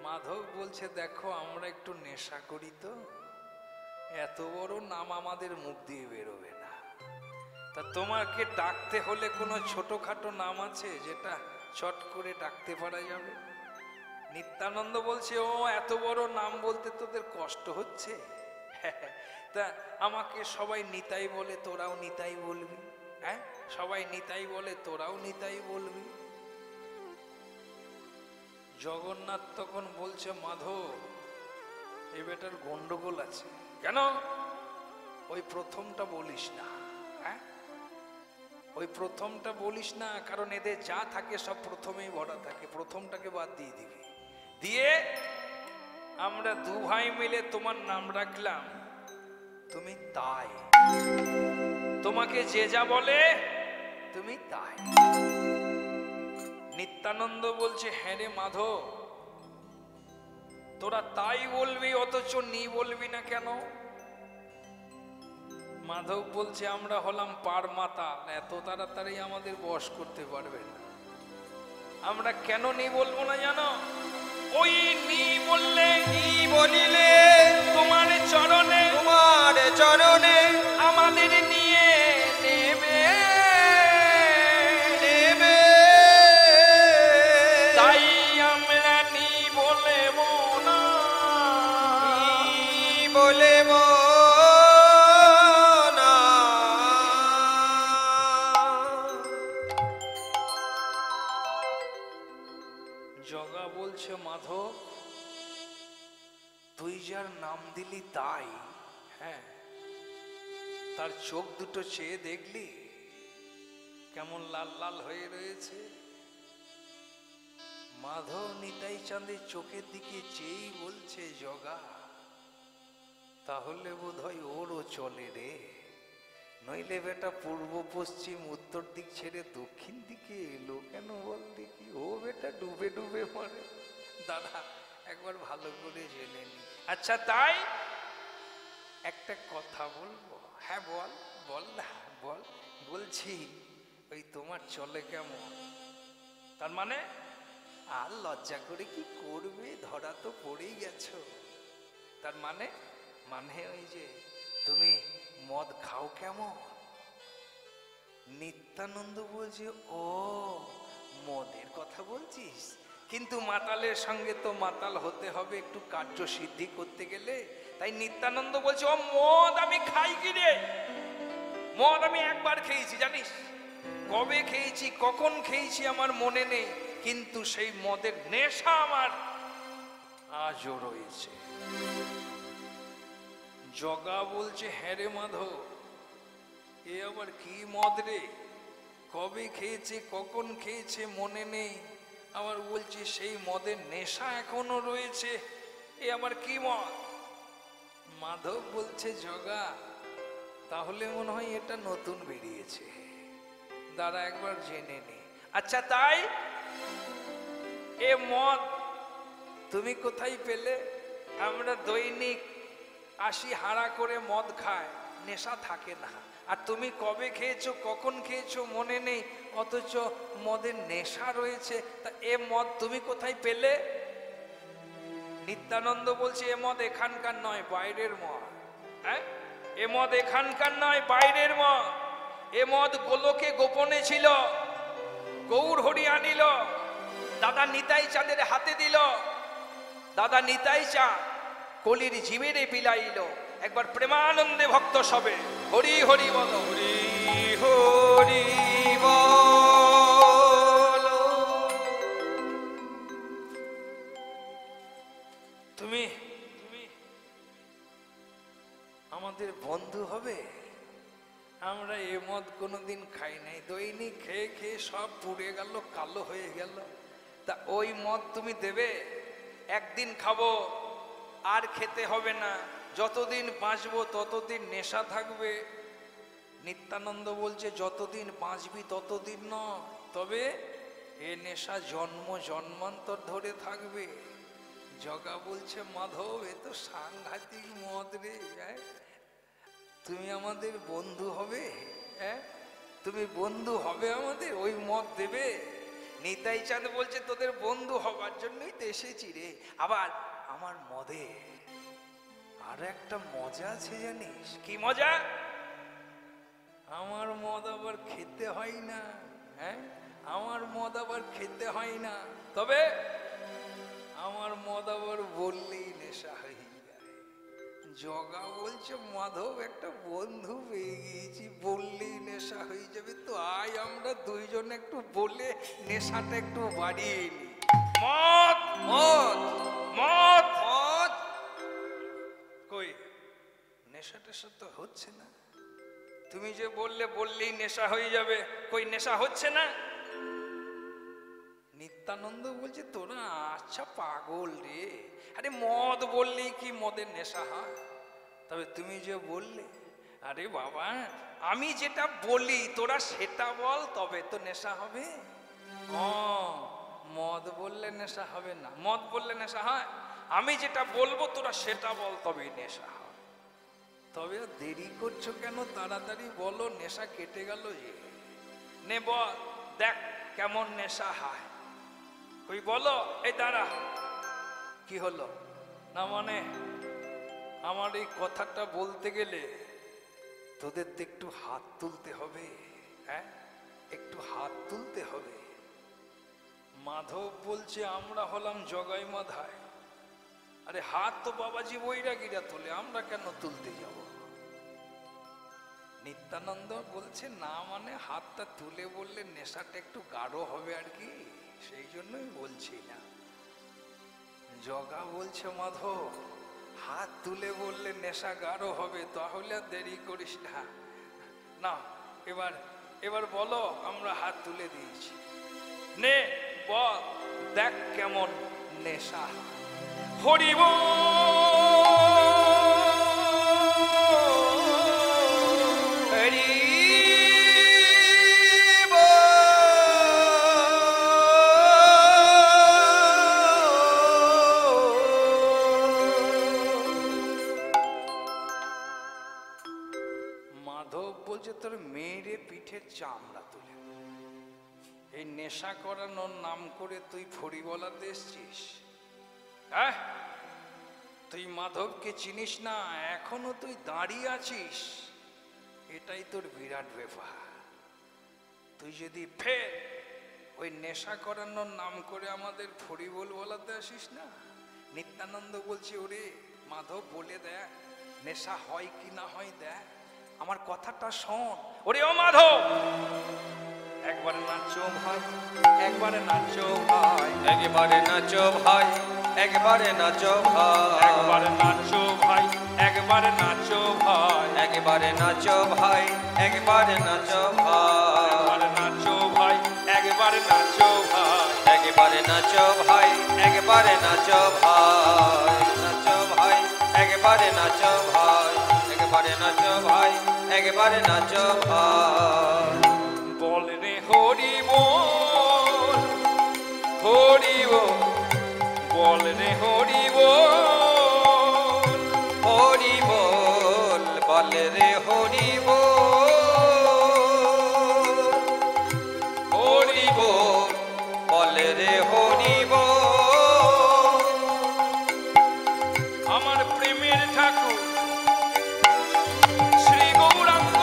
মাধব বলছে, দেখো আমরা একটু নেশা করি তো, এত বড় নাম আমাদের মুখ দিয়ে বেরোবে না। তা তোমাকে ডাকতে হলে কোনো ছোটখাটো নাম আছে যেটা চট করে ডাকতে পারা যাবে? নিত্যানন্দ বলছে, ও এত বড় নাম বলতে তোদের কষ্ট হচ্ছে? তা আমাকে সবাই নিতাই বলে, তোরাও নিতাই বলবি। হ্যাঁ, সবাই নিতাই বলে, তোরাও নিতাই বলবি। জগন্নাথ তখন বলছে, মাধব এ বেটার গন্ডগোল আছে। কেন? ওই প্রথমটা বলিস না। হ্যাঁ, ওই প্রথমটা বলিস না, কারণ এদের যা থাকে সব প্রথমেই ভরা থাকে, প্রথমটাকে বাদ দিয়ে দিবি। দিয়ে আমরা দু ভাই মিলে তোমার নাম রাখলাম তুমি তাই। তোমাকে যে যা বলে তুমি তাই। নিত্যানন্দ বলছে, হ্যাঁ রে মাধব, তোরা তাই বলবি অথচ নি বলবি না কেন? মাধব বলছে, আমরা হলাম পার মাতা, এত তাড়াতাড়ি আমাদের বশ করতে পারবে না। আমরা কেন নি বলবো না জানো? ওই নি বললে,
নি বলিলে
তোমার চরণে,
তোমার চরণে
আমাদের নিয়ে নেবে
নেবে,
তাই আমরা নি বলব না,
নি বলব না।
জগা বলছে, মাধব তুই যার নাম দিলি তাই, হ্যাঁ, তার চোখ দুটো চেয়ে দেখলি কেমন লাল লাল হয়ে রয়েছে? মাধব নিতাই চাঁদের চোখের দিকে চেয়েই বলছে, জগা তাহলে বোধহয় ওরও চলে রে, নইলে বেটা পূর্ব পশ্চিম উত্তর দিক ছেড়ে দক্ষিণ দিকে এলো কেন বল দেখি? ও বেটা ডুবে ডুবে মরে। দাদা একবার ভালো করে জেনে নি। আচ্ছা তাই একটা কথা বলবো? হ্যাঁ বল, বল না, বল। বলছি ওই তোমার চলে কেমন? তার মানে আর লজ্জা করে কি করবে, ধরা তো পড়েই গেছো। তার মানে মানে ওই যে তুমি মদ খাও কেমন? নিত্যানন্দ বলছে, ও মদের কথা বলছিস? কিন্তু মাতালের সঙ্গে তো মাতাল হতে হবে একটু কার্য সিদ্ধি করতে গেলে। তাই নিত্যানন্দ বলছে, ও মদ আমি খাই কি রে? মদ আমি একবার খেয়েছি, জানিস? কবে খেয়েছি, কখন খেয়েছি আমার মনে নেই, কিন্তু সেই মদের নেশা আমার আজও রয়েছে। জগা বলছে, হ্যাঁ রে মাধব, এ আবার কি মদ রে, কবে খেয়েছে কখন খেয়েছে মনে নেই, আবার বলছে সেই মদের নেশা এখনো রয়েছে, এ আবার কি মদ? মাধব বলছে, জগা তাহলে মনে হয় এটা নতুন বেরিয়েছে, দাঁড়া একবার জেনে নে। আচ্ছা তাই এ মদ তুমি কোথায় পেলে? আমরা দৈনিক 80 হাড়া করে মদ খায়, নেশা থাকে না। আর তুমি কবে খেয়েছো কখন খেয়েছো মনে নেই, অথচ মদের নেশা রয়েছে। তা এ মদ তুমি কোথায় পেলে? নিত্যানন্দ বলছে, এ মদ এখানকার নয়, বাইরের মদ। হ্যাঁ, এ মদ এখানকার নয়, বাইরের মদ। এ মদ গোলকে গোপনে ছিল, গৌর হরি আনিল, দাদা নিতাই চাঁদের হাতে দিল, দাদা নিতাই চাঁদ কলির জীবেরে বিলাইল। একবার প্রেমানন্দে ভক্ত সবে হরি হরি বল, হরি
হরি বল।
তুমি তুমি আমাদের বন্ধু হবে? আমরা এ মদ কোনোদিন খাই নাই, দৈনিক খেয়ে খেয়ে সব পুড়ে গেল, কালো হয়ে গেল। তা ওই মদ তুমি দেবে? একদিন খাবো আর খেতে হবে না, যতদিন বাঁচবো ততদিন নেশা থাকবে। নিত্যানন্দ বলছে, যতদিন বাঁচবি ততদিন নয়, তবে এ নেশা জন্ম জন্মান্তর ধরে থাকবে। জগা বলছে, মাধব এ তো সাংঘাতিক মদ রে, তুমি আমাদের বন্ধু হবে? হ্যাঁ, তুমি বন্ধু হবে আমাদের, ওই মদ দেবে? নিতাই চাঁদ বলছে, তোদের বন্ধু হবার জন্যই তো এসেছি রে। আবার আমার মদে আর একটা মজা আছে জানিস? কি মজা? আমার মদ আবার খেতে হয় না। হ্যাঁ, আমার মদ আবার খেতে হয় না, তবে আমার মদ আবার বললেই নেশা হয়ে যায়। জগা বলছে, মাধব একটা বন্ধু পেয়ে গিয়েছি, বললেই নেশা হয়ে যাবে, তো আয় আমরা দুইজন একটু বলে নেশাটা একটু বাড়িয়ে নি। মদ মদ মদ মদ, কই নেশা টেশা তো হচ্ছে না। তুমি যে বললে বললেই নেশা হয়ে যাবে, কই নেশা হচ্ছে না? নিত্যানন্দ বলছে, তোরা আচ্ছা পাগল রে, আরে মদ বললেই কি মদের নেশা হয়? তবে তুমি যে বললে, আরে বাবা আমি যেটা বলি তোরা সেটা বল, তবে তো নেশা হবে। মদ বললে নেশা হবে না? মদ বললে নেশা হয়? আমি যেটা বলবো তোরা সেটা বল, তবেই নেশা হয়। তবে দেরি করছো কেন, তাড়াতাড়ি বলো, নেশা কেটে গেল যে। নে বল, দেখ কেমন নেশা হয়, ওই বলো। এই দাঁড়া, কি হলো? না মানে আমার এই কথাটা বলতে গেলে তোদের তো একটু হাত তুলতে হবে। হ্যাঁ, একটু হাত তুলতে হবে। মাধব বলছে, আমরা হলাম জগাই মাধায়, আরে হাত তো বাবাজি বৈরাগীরা তোলে, আমরা কেন তুলতে যাব? নিত্যানন্দ বলছে, না মানে হাতটা তুলে বললে নেশাটা একটু গাঢ় হবে আর কি, সেই জন্যই বলছি না। জগা বলছে, মাধব হাত তুলে বললে নেশা গাঢ় হবে, তাহলে আর দেরি করিস না। না এবার এবার বলো, আমরা হাত তুলে দিয়েছি, নে বল, দেখ কেমন নেশা। হরি তোর মেয়েরে পিঠের চামড়া তুলে এই নেশা করানোর নাম করে তুই ফড়ি বলাতে এসছিস? হ্যাঁ, তুই মাধবকে চিনিস না, এখনো তুই দাঁড়িয়ে আছিস, এটাই তোর বিরাট ব্যাপার। তুই যদি ফের ওই নেশা করানোর নাম করে আমাদের ফড়ি বলাতে আসিস না। নিত্যানন্দ বলছে, ওরে মাধব বলে দেখ নেশা হয় কি না হয়, দেখ আমার কথাটা শোন। ওরে ও মাধব, একবারে নাচো ভাই, একবারে নাচো ভাই,
একবারে নাচো ভাই, একবারে নাচো ভাই,
একবারে নাচো ভাই, একবারে নাচো ভাই,
একবারে নাচো ভাই, একবারে নাচো ভাই,
একবারে নাচো ভাই, একবারে নাচো ভাই,
একবারে নাচো ভাই, একবারে নাচো ভাই, নাচো ভাই, একবারে নাচো ভাই, একবারে নাচো ভাই, একবারে নাচো ভাই।
বল রে হরি বল, হরি বল, বল রে হরি বল,
হরি বল, বল রে হরি বল, হরি বল, বল রে হরি বল।
আমার প্রেমের ঠাকুর শ্রী গৌরাঙ্গ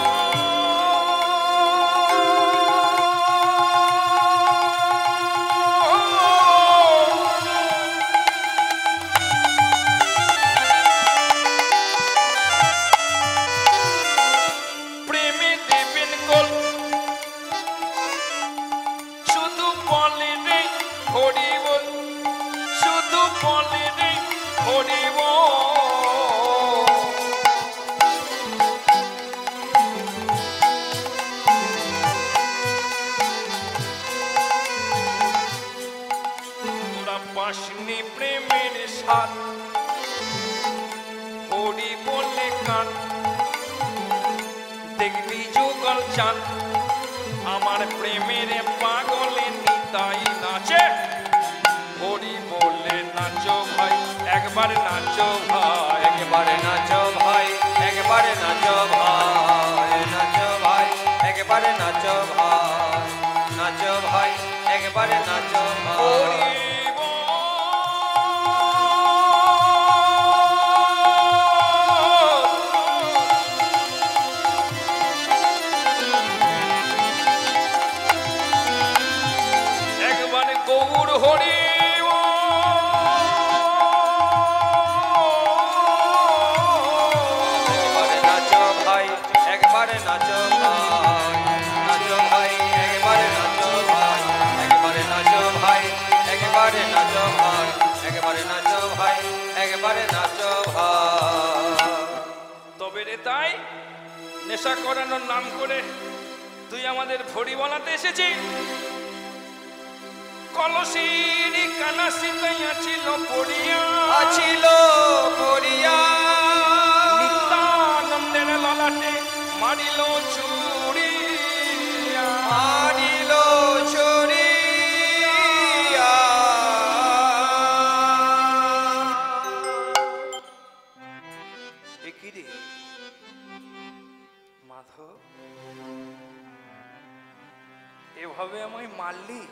প্রেমে দেবেন গোল, শুধু বলে রে হরি বল, শুধু বলে রে হরি বল। তোরা পাসনি প্রেমের সাথ, হরি বলে কান, দেখবি যুগল চান, আমার প্রেমের পাগলে নিতাই নাচে। হরি বলে নাচো ভাই, একবারে নাচো ভাই,
একবারে নাচো ভাই, একবারে নাচো ভাই, নাচো ভাই, একবারে নাচো ভাই, নাচো ভাই, একবারে নাচো ভাই।
হরি বল। একবারে গৌর হরি
একবারে নাচো ভাই, একবারে নাচো ভাই, নাচো ভাই, একবারে নাচো ভাই, একবারে নাচো ভাই, একবারে নাচো ভাই, একবারে নাচো ভাই, একবারে নাচো ভাই।
তবে রে তাই নেশা করানোর নাম করে তুই আমাদের ভরি বানাতে এসেছিস। কলসির কানা সিতাইয়া ছিল পড়িয়া,
আছিল পড়িয়া,
নিত্যানন্দের ললাটে মারিল চুরিয়া।
মারিল ছড়িয়া।
এ কি রে মাধব, এভাবে আমায় মারলি?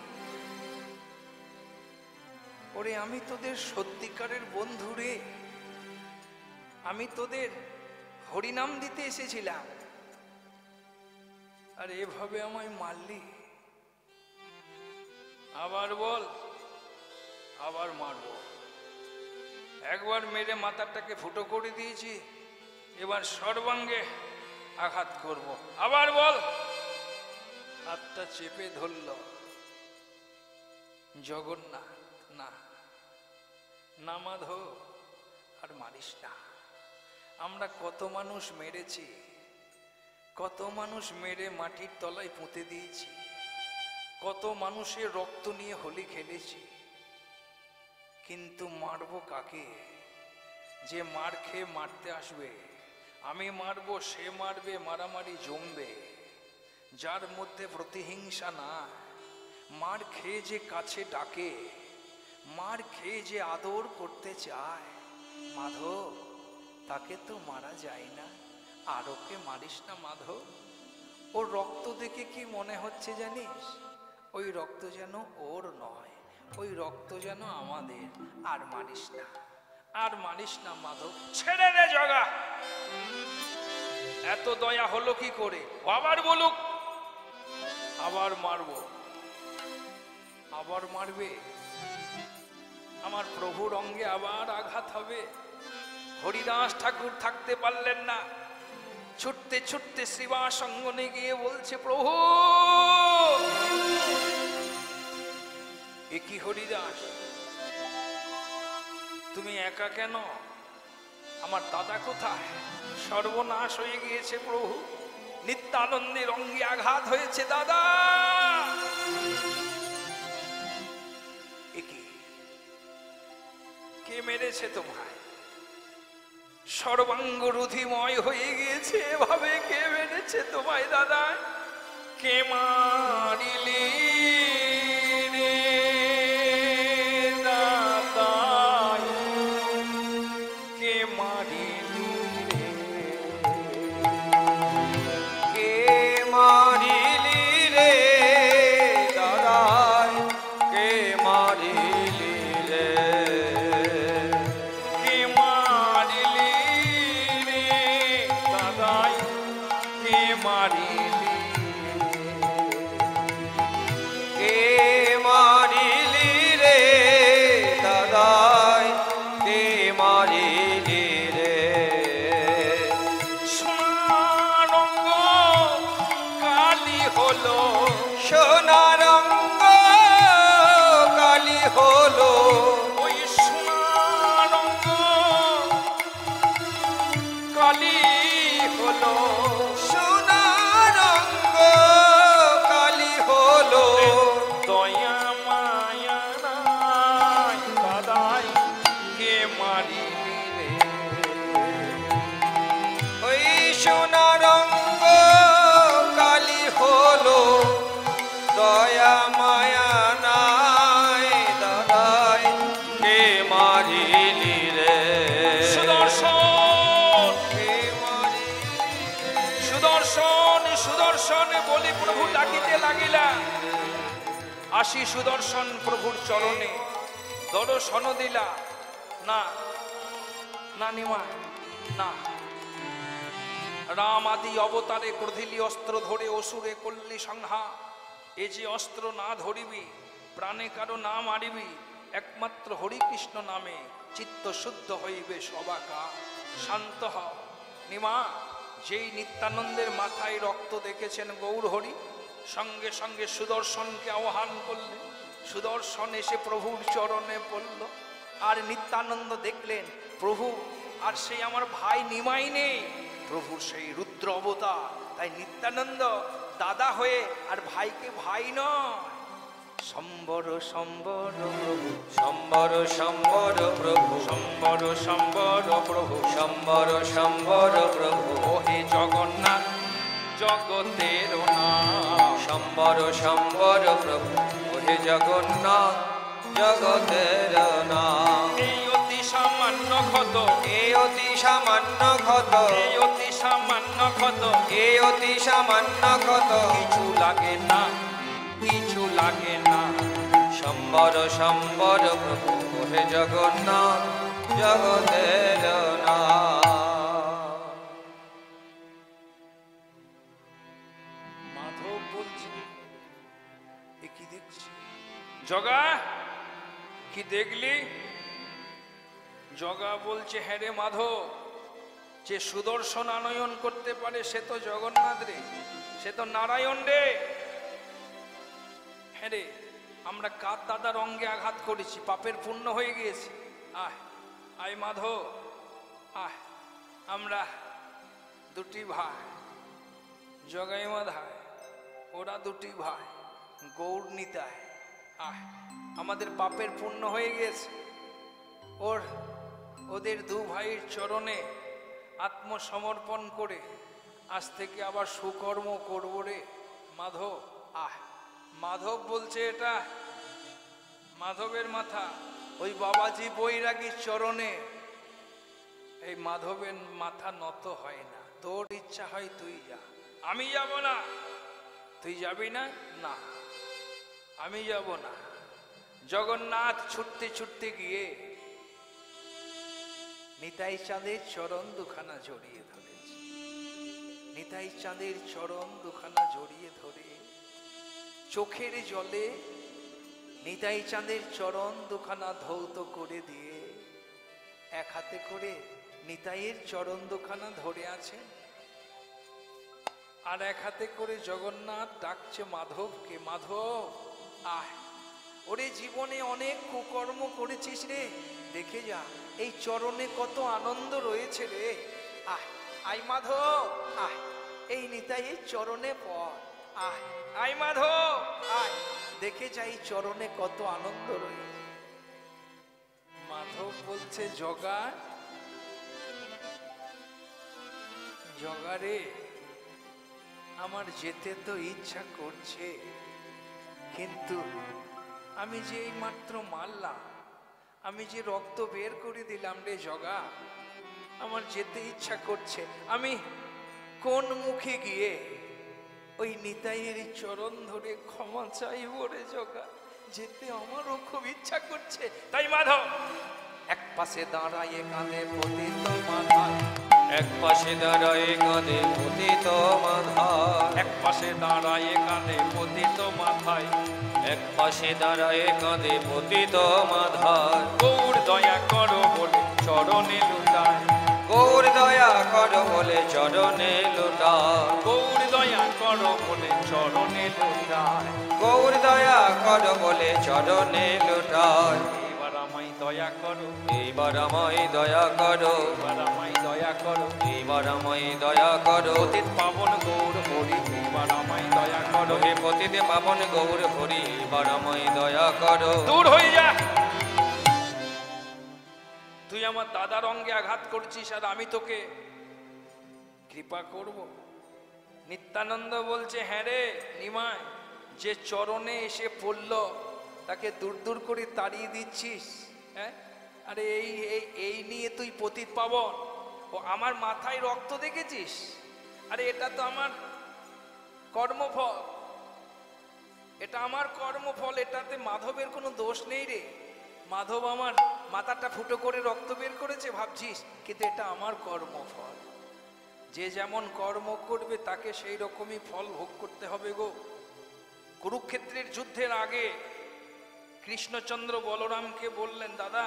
ওরে আমি তোদের সত্যিকারের বন্ধু রে, আমি তোদের হরিনাম দিতে এসেছিলাম, আর এভাবে আমায় মারলি? আবার বল, আবার মারবো। একবার মেরে মাথাটাকে ফুটো করে দিয়েছি, এবার সর্বাঙ্গে আঘাত করব। আবার বল। হাতটা চেপে ধরল জগন্নাথ, না না মাধব, আর মারিস না। আমরা কত মানুষ মেরেছি, কত মানুষ মেরে মাটির তলায় পুঁতে দিয়েছি, কত মানুষের রক্ত নিয়ে হোলি খেলেছি, কিন্তু মারবো কাকে? যে মার খেয়ে মারতে আসবে, আমি মারবো, সে মারবে, মারামারি জমবে। যার মধ্যে প্রতিহিংসা না, মার খেয়ে যে কাছে ডাকে, মার খেয়ে যে আদর করতে চায়, মাধব তাকে তো মারা যায় না। আর ওকে মারিস না মাধব। ওর রক্ত দেখে কি মনে হচ্ছে জানিস? ওই রক্ত যেন ওর নয়, ওই রক্ত যেন আমাদের। আর মারিস না, আর মারিস না মাধব, ছেড়ে দে জগা। এত দয়া হলো কি করে? আবার বলুক, আবার মারবো। আবার মারবে? আমার প্রভুর অঙ্গে আবার আঘাত হবে। হরিদাস ঠাকুর থাকতে পারলেন না, ছুটতে ছুটতে শ্রীবাস অঙ্গনে গিয়ে বলছে, প্রভু এ কি হরিদাস, তুমি একা কেন? আমার দাদা কোথায়? সর্বনাশ হয়ে গিয়েছে প্রভু, নিত্যানন্দের অঙ্গে আঘাত হয়েছে দাদা। এ কি, কে মেরেছে তোমায়? সর্বাঙ্গ রুধিময় হয়ে গিয়েছে, এভাবে কে মেরেছে তোমায় দাদা? কে মারিলি রে দাদা, কে মারিলি রে,
কে মারিলি রে দাদাই, কে মারিলি রে,
কে মারিলি রে দাদাই, কে মারিলি,
কে মারিলি রে দাদাই, কে মারিলি রে,
সোনারঙ্গ কালি হলো,
সোনার রঙ্গ কালি হলো,
ওই সোনারঙ্গ কালি হলো,
সোনার রঙ্গ কালি হলো,
দয়া মায়া নাই দাদাই, কে মারিলি রে,
ওই সোনার রঙ্গ কালি হলো, দয়া মায়া নাই দাদাই, কে মারিলি রে,
সুদর্শন
কে মারিলি রে,
সুদর্শন সুদর্শন বলি প্রভু ডাকিতে লাগিলা। আসি সুদর্শন প্রভুর চরণে, দর্শন দিলা না, না নিমা না। রাম আদি অবতারে ক্রোধিলি অস্ত্র ধরে অসুরে করলি সংহার। এ যে অস্ত্র না ধরিবি, প্রাণে কারো না মারিবি, একমাত্র হরিকৃষ্ণ নামে চিত্ত শুদ্ধ হইবে সবাকা। শান্ত হও নিমা। যেই নিত্যানন্দের মাথায় রক্ত দেখেছেন গৌর হরি, সঙ্গে সঙ্গে সুদর্শনকে আহ্বান করলেন। সুদর্শন এসে প্রভুর চরণে পড়ল, আর নিত্যানন্দ দেখলেন প্রভু আর সেই আমার ভাই নিমাই নেই, প্রভুর সেই রুদ্র অবতার। তাই নিত্যানন্দ দাদা হয়ে আর ভাইকে ভাই নয়, সম্বর সম্বর প্রভু,
সম্বর সম্বর প্রভু,
সম্বর সম্বর প্রভু,
সম্বর সম্বর প্রভু,
ওহে জগন্নাথ জগতের নাম।
সম্বর সম্বর প্রভু, ওহে জগন্নাথ জগতের নাম।
এই অতি সামান্য ক্ষত,
এই অতি সামান্য ক্ষত,
এই অতি সামান্য ক্ষত,
এই অতি সামান্য ক্ষত,
কিছু লাগে না, কিছু লাগে না।
সম্বর সম্বর প্রভু, ওহে জগন্নাথ জগতের নাম।
মাধব বলছে, এ কি দেখছি? জগা কি দেখলি? জগা বলছে, হ্যাঁ রে মাধব, যে সুদর্শন আনয়ন করতে পারে সে তো জগন্নাথ রে, সে তো নারায়ণ রে। হ্যাঁ রে, আমরা কার দাদার অঙ্গে আঘাত করেছি, পাপের পূর্ণ হয়ে গিয়েছে। আয় আয় মাধব আয়, আমরা দুটি ভাই, জগাই মাধায়, ওরা দুটি ভাই গৌর নিতায়। আয়, আমাদের পাপের পূর্ণ হয়ে গিয়েছে। ওদের দু ভাইয়ের চরণে আত্মসমর্পণ করে আজ থেকে আবার সুকর্ম করব রে মাধব। আহ, মাধব বলছে, এটা মাধবের মাথা ওই বাবাজি বৈরাগীর চরণে। এই মাধবের মাথা নত হয় না। তোর ইচ্ছা হয় তুই যা, আমি যাব না। তুই যাবি না? না, আমি যাব না। জগন্নাথ ছুটতে ছুটতে গিয়ে নিতাই চাঁদের চরণ দুখানা জড়িয়ে ধরেছে। নিতাই চাঁদের চরণ দুখানা জড়িয়ে ধরে চোখের জলে নিতাই চাঁদের চরণ দুখানা ধৌত করে দিয়ে এক হাতে করে নিতাইয়ের চরণ দুখানা ধরে আছেন, আর এক হাতে করে জগন্নাথ ডাকছে মাধবকে, মাধব আয়। ওরে জীবনে অনেক কুকর্ম করেছিস রে, দেখে যা এই চরণে কত আনন্দ রয়েছে রে। আয় আয় মাধব আয়, এই নিতাই এই চরণে পড়। আয় আয় মাধব আয়, দেখে যা এই চরণে কত আনন্দ রয়েছে। মাধব বলছে জগা, জগা রে আমার যেতে তো ইচ্ছা করছে, কিন্তু আমি যে এই মাত্র মারলাম, আমি যে রক্ত বের করে দিলাম রে জগা, আমার যেতে ইচ্ছা করছে। আমি কোন মুখে গিয়ে ওই নিতাইয়ের চরণ ধরে ক্ষমা চাইব রে জগা? যেতে আমারও খুব ইচ্ছা করছে। তাই মাধব এক পাশে দাঁড়ায় কাঁধে পতিত মাথায়,
এক পাশে দাঁড়ায় কাঁধে পতিত মাথায়,
এক পাশে দাঁড়ায় কাঁধে পতিত মাথায়,
এক পাশে দাঁড়ায় কাঁধে পতিত মাথায়।
গৌর দয়া করো বলে চরণে লুটায়,
গৌর দয়া করো বলে চরণে লুটায়,
গৌর দয়া করো বলে চরণে লুটায়।
গৌর দয়া করো বলে চরণে লুটায়।
এবার আমায় দয়া করো,
এইবার আমায় দয়া করো,
এবার আমায় দয়া করো,
এইবার আমায় দয়া করো।
পতিত পাবন গৌর হরি, এবার আমায় দয়া করো।
হে পতিতে পাবন গৌর হরি, এবার আমায় দয়া করো।
দূর হয়ে যা, তুই আমার দাদার অঙ্গে আঘাত করছিস আর আমি তোকে কৃপা করব? নিত্যানন্দ বলছে হ্যাঁ রে নিমাই, যে চরণে এসে পড়ল তাকে দূর দূর করে তাড়িয়ে দিচ্ছিস। হ্যাঁ, আরে এই এই এই নিয়ে তুই পতিত পাবন, ও আমার মাথায় রক্ত দেখেছিস? আরে এটা তো আমার কর্মফল, এটা আমার কর্মফল, এটাতে মাধবের কোনো দোষ নেই রে। মাধব আমার মাথাটা ফুটো করে রক্ত বের করেছে ভাবছিস, কিন্তু এটা আমার কর্মফল। যে যেমন কর্ম করবে তাকে সেই রকমই ফল ভোগ করতে হবে গো। কুরুক্ষেত্রের যুদ্ধের আগে কৃষ্ণচন্দ্র বলরামকে বললেন, দাদা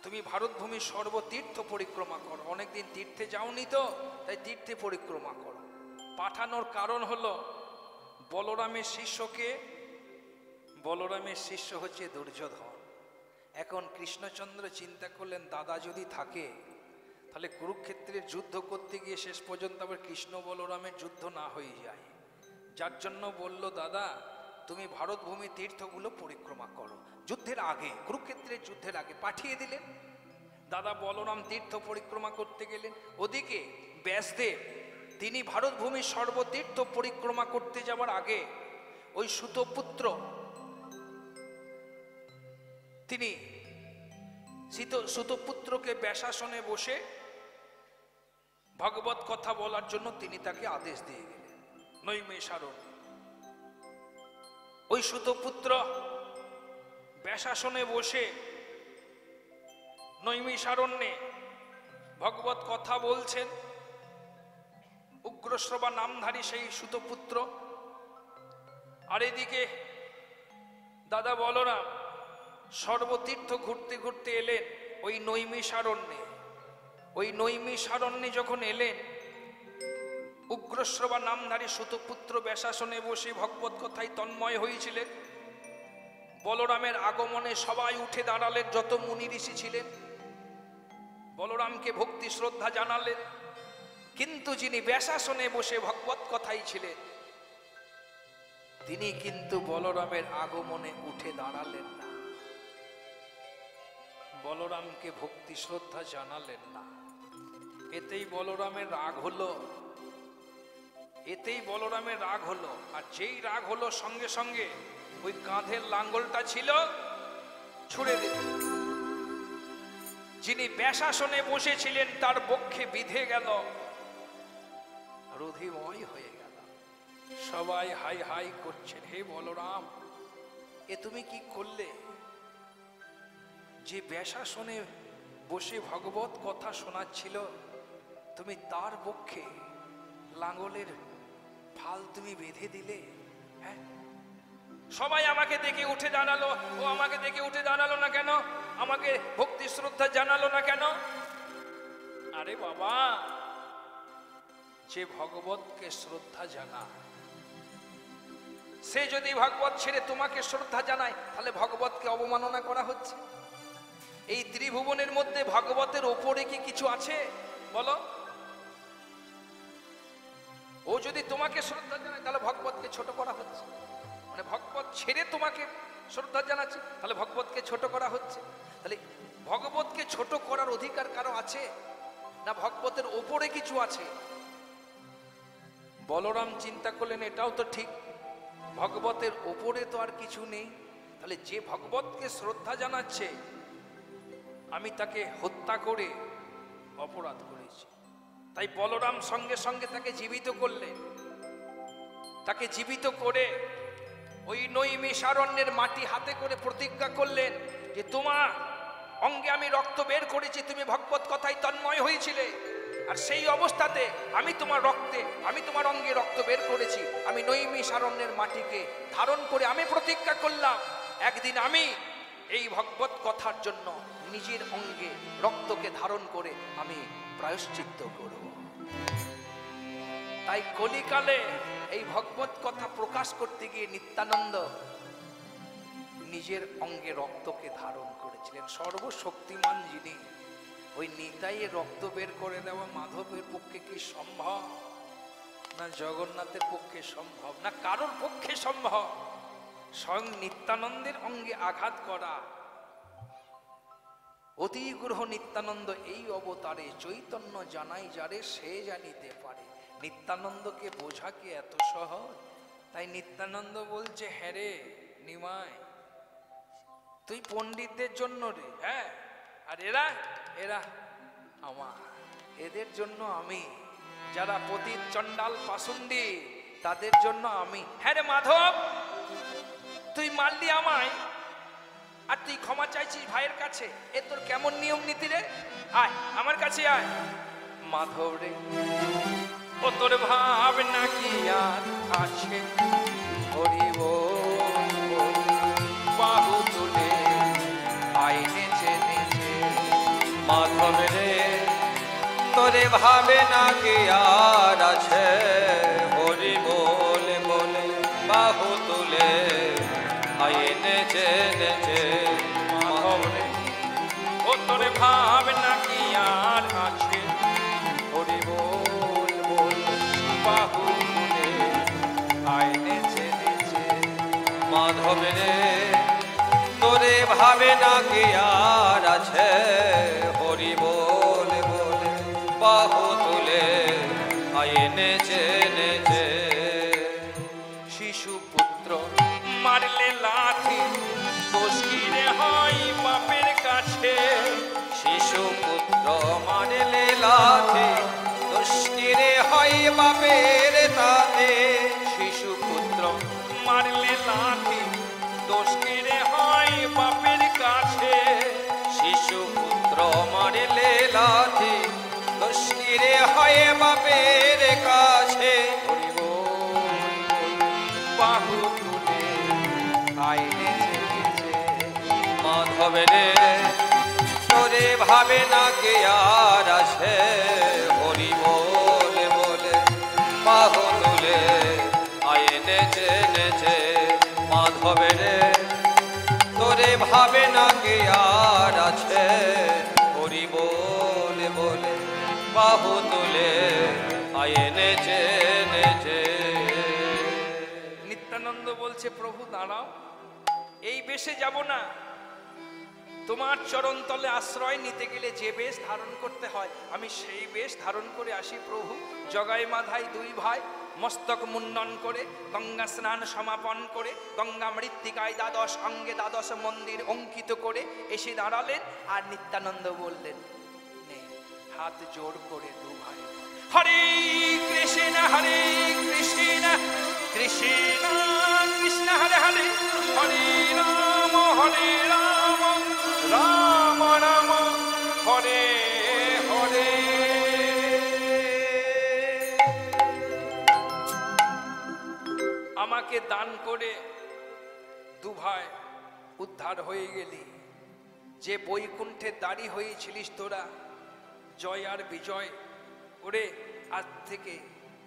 তুমি ভারতভূমির সর্বতীর্থ পরিক্রমা করো, অনেকদিন তীর্থে যাওনি তো, তাই তীর্থে পরিক্রমা করো। পাঠানোর কারণ হলো বলরামের শিষ্যকে, বলরামের শিষ্য হচ্ছে দুর্যোধন। এখন কৃষ্ণচন্দ্র চিন্তা করলেন দাদা যদি থাকে তাহলে কুরুক্ষেত্রের যুদ্ধ করতে গিয়ে শেষ পর্যন্ত আবার কৃষ্ণ বলরামের যুদ্ধ না হয়ে যায়, যার জন্য বলল দাদা তুমি ভারতভূমি তীর্থগুলো পরিক্রমা করো। যুদ্ধের আগে, কুরুক্ষেত্রের যুদ্ধের আগে পাঠিয়ে দিলেন। দাদা বলরাম তীর্থ পরিক্রমা করতে গেলেন। ওদিকে ব্যাসদেব তিনি ভারতভূমির সর্বতীর্থ পরিক্রমা করতে যাওয়ার আগে ওই সুতপুত্র তিনি সুতপুত্রকে ব্যাসাসনে বসে ভগবত কথা বলার জন্য তিনি তাকে আদেশ দিয়ে গেলেন নৈমিষারণ্যে। ওই সুতপুত্র ব্যাসাসনে বসে নৈমিষারণ্যে ভগবত কথা বলছেন। উগ্রশ্রবা নামধারী সেই সুতপুত্র, আর এদিকে দাদা বলরাম সর্বতীর্থ ঘুরতে ঘুরতে এলেন ওই নৈমিষারণ্যে। ওই নৈমিষারণ্যে যখন এলেন, উগ্রশ্রবা নামধারী সুতপুত্র ব্যাসাসনে বসে ভগবত কথায় তন্ময় হয়েছিলেন। বলরামের আগমনে সবাই উঠে দাঁড়ালেন, যত মুনি ঋষি ছিলেন বলরামকে ভক্তি শ্রদ্ধা জানালেন। কিন্তু যিনি ব্যাসাসনে বসে ভগবত কথাই ছিলেন তিনি কিন্তু বলরামের আগমনে উঠে দাঁড়ালেন না, বলরামকে ভক্তি শ্রদ্ধা জানালেন না। এতেই বলরামের রাগ হলো, এতেই বলরামের রাগ হলো। আর যেই রাগ হলো সঙ্গে সঙ্গে ওই কাঁধের লাঙ্গলটা ছিল ছুড়ে দিল। যিনি ব্যাসাসনে বসেছিলেন তার বক্ষে বিঁধে গেল, রুধিময় হয়ে গেল। সবাই হাই হাই করছেন, হে বলরাম এ তুমি কি করলে? যে ব্যাসাসনে বসে ভগবত কথা শোনাচ্ছিল তুমি তার বক্ষে লাঙ্গলের ফাল তুমি বেঁধে দিলে। হ্যাঁ, সবাই আমাকে দেখে উঠে দাঁড়ালো, ও আমাকে দেখে উঠে দাঁড়ালো না কেন? আমাকে ভক্তি শ্রদ্ধা জানালো না কেন? আরে বাবা, যে ভগবতকে শ্রদ্ধা জানায়, সে যদি ভগবত ছেড়ে তোমাকে শ্রদ্ধা জানায়, তাহলে ভগবতকে অবমাননা করা হচ্ছে। এই ত্রিভুবনের মধ্যে ভগবতের ওপরে কি কিছু আছে বলো? ও যদি তোমাকে শ্রদ্ধা জানায় তাহলে ভগবতকে ছোট করা হচ্ছে। মানে ভগবত ছেড়ে তোমাকে শ্রদ্ধা জানাচ্ছে, তাহলে ভগবতকে ছোট করা হচ্ছে। তাহলে ভগবতকে ছোট করার অধিকার কারো আছে না ভগবতের ওপরে কিছু আছে? বলরাম চিন্তা করলেন এটাও তো ঠিক, ভগবতের ওপরে তো আর কিছু নেই। তাহলে যে ভগবতকে শ্রদ্ধা জানাচ্ছে আমি তাকে হত্যা করে অপরাধ করেছি। তাই বলরাম সঙ্গে সঙ্গে তাকে জীবিত করলেন। তাকে জীবিত করে ওই নৈমিষারণ্যের মাটি হাতে করে প্রতিজ্ঞা করলেন যে তোমার অঙ্গে আমি রক্ত বের করেছি, তুমি ভগবত কথায় তন্ময় হয়েছিলে, আর সেই অবস্থাতে আমি তোমার রক্তে, আমি তোমার অঙ্গে রক্ত বের করেছি। আমি নৈমিষারণ্যের মাটিকে ধারণ করে আমি প্রতিজ্ঞা করলাম একদিন আমি এই ভগবত কথার জন্য নিজের অঙ্গে রক্তকে ধারণ করে আমি প্রায়শ্চিত্ত করব। তাই কলিকালে এই ভগবত কথা প্রকাশ করতে গিয়ে নিত্যানন্দ নিজের অঙ্গে রক্তকে ধারণ করেছিলেন। সর্বশক্তিমান যিনি, ওই নিতাইয়ের রক্ত বের করে দেওয়া মাধবের পক্ষে কি সম্ভব? না জগন্নাথের পক্ষে সম্ভব, না কারোর পক্ষে সম্ভব। স্বয়ং নিত্যানন্দের অঙ্গে আঘাত করা। অতি গ্রহ নিত্যানন্দ এই অবতারে চৈতন্য জানাই যারে সে জানিতে পারে। নিত্যানন্দকে বোঝা কি এত সহজ? তাই নিত্যানন্দ বলছে, হ্যাঁ রে নিমাই, তুই পণ্ডিতদের জন্য রে, হ্যাঁ, আর এরা এরা আমার, এদের জন্য আমি, যারা পতিত চণ্ডাল পাশুন্ডি তাদের জন্য আমি। হ্যাঁ রে মাধব, তুই মারলি আমায় আর তুই ক্ষমা চাইছিস ভাইয়ের কাছে, এ তোর কেমন নিয়ম নীতি রে? আয় আমার কাছে আয়। মাধব রে, ও তোর ভাব নাকি আর আছে? হরি বল, বাহু তুলে আইনে চেনেছে।
মাধব রে, তোরে ভাবে না কি আর আছে? হরি বলে বলে বাহু তুলে আইনে চেনেছে।
মাধব রে, ও তোর ভাব নাকি আর আছে? হরি বল বল, বাহু তুলে আইনে চেনেছে।
মাধব রে, তোরে ভাবে না কি আর আছে? হরি বলে বলে বাহু তুলে আইনে চেনেছে।
শিশু পুত্র মারলে লাঠি, দোষ কি রে হয় বাপের কাছে?
শিশু পুত্র মারলে লাঠি, দোষ কি রে হয় বাপের তাতে?
শিশু পুত্র মারলে লাঠি, দোষ কি রে হয় বাপের কাছে?
শিশু পুত্র মারলে লাঠি, দোষ কি রে হয় বাপের কাছে?
হরি বল, বাহু তুলে আইনে চেনেছে।
মাধব রে, তোরে ভাবে না কে আর আছে? হরি বলে বলে বাহু তুলে আইনে চেনেছে। মাধব রে, তোরে ভাবে না কে আর আছে? হরি বলে বলে বাহু তুলে আইনে চেনেছে।
নিত্যানন্দ বলছে, প্রভু দাঁড়াও, এই বেশে যাব না। তোমার চরণ তলে আশ্রয় নিতে গেলে যে বেশ ধারণ করতে হয় আমি সেই বেশ ধারণ করে আসি প্রভু। জগাই মাধাই দুই ভাই মস্তক মুন্ডন করে গঙ্গা স্নান সমাপন করে গঙ্গা মৃত্তিকায় দ্বাদশ অঙ্গে দ্বাদশ মন্দির অঙ্কিত করে এসে দাঁড়ালেন। আর নিত্যানন্দ বললেন, নে হাত জোর করে দু ভাই, হরে কৃষ্ণ হরে কৃষ্ণ কৃষ্ণ কৃষ্ণ হরে হরে, হরে রাম রাম রাম হরে হরে। আমাকে দান করে দু ভাই উদ্ধার হয়ে গেলি। যে বৈকুণ্ঠে দাঁড়ি হয়েছিলিস তোরা, জয় আর বিজয় করে আজ থেকে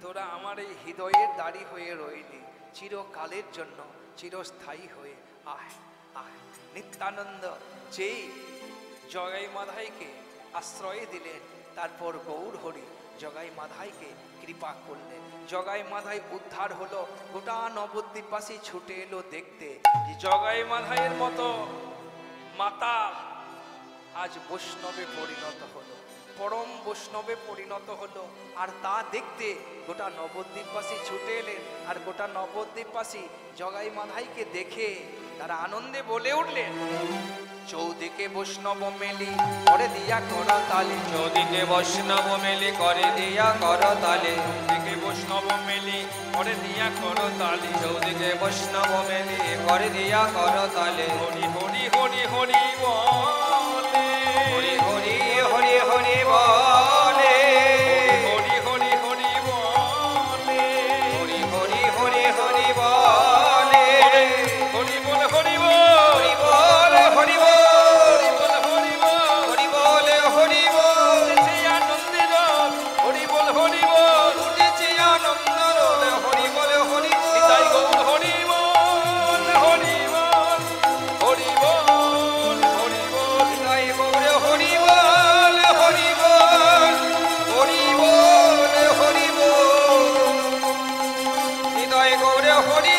তোরা আমার এই হৃদয়ের দাড়ি হয়ে রইলি চিরকালের জন্য, চিরস্থায়ী হয়ে। আয় আয়। নিত্যানন্দ যেই জগাই মাধাইকে আশ্রয় দিলেন, তারপর গৌর হরি জগাই মাধাইকে কৃপা করলেন। জগাই মাধাই উদ্ধার হলো। গোটা নবদ্বীপবাসী ছুটে এলো দেখতে যে জগাই মাধাইয়ের মতো মাতা আজ বৈষ্ণবে পরিণত হলো, পরম বৈষ্ণবে পরিণত হলো। আর তা দেখতে গোটা নবদ্বীপবাসী ছুটে এলেন। আর গোটা নবদ্বীপবাসী জগাই মাধাইকে দেখে তারা আনন্দে বলে উঠলেন, চৌদিকে বৈষ্ণব মেলি করে দিয়া কর তালে।
চৌদিকে বৈষ্ণব মেলি করে দিয়া কর তালে।
চৌদিকে বৈষ্ণব মেলি করে দিয়া কর তালে।
চৌদিকে বৈষ্ণব মেলি করে দিয়া কর তালে।
হরি হরি হরি হরি বলে,
হরি হরি হরি হরি বলে,
হরি হরি হরি বলে,
হরি হরি হরি হরি বলে,
হরি বল হরি বল,
হরি বল হরি বল,
হরি বল হরি বল,
হরি বল হরি বল।
উঠেছে আনন্দে রব, হরি বল হরি বল,
উঠেছে আনন্দ রোল, হরি বল হরি বল।
নিতাই গৌর হরি বল, হরি বল, হরি বল, হরি বল,
নিতাই গৌর হরি বল, হরি বল, হরি বল হরি বল। নিতাই গৌর হরি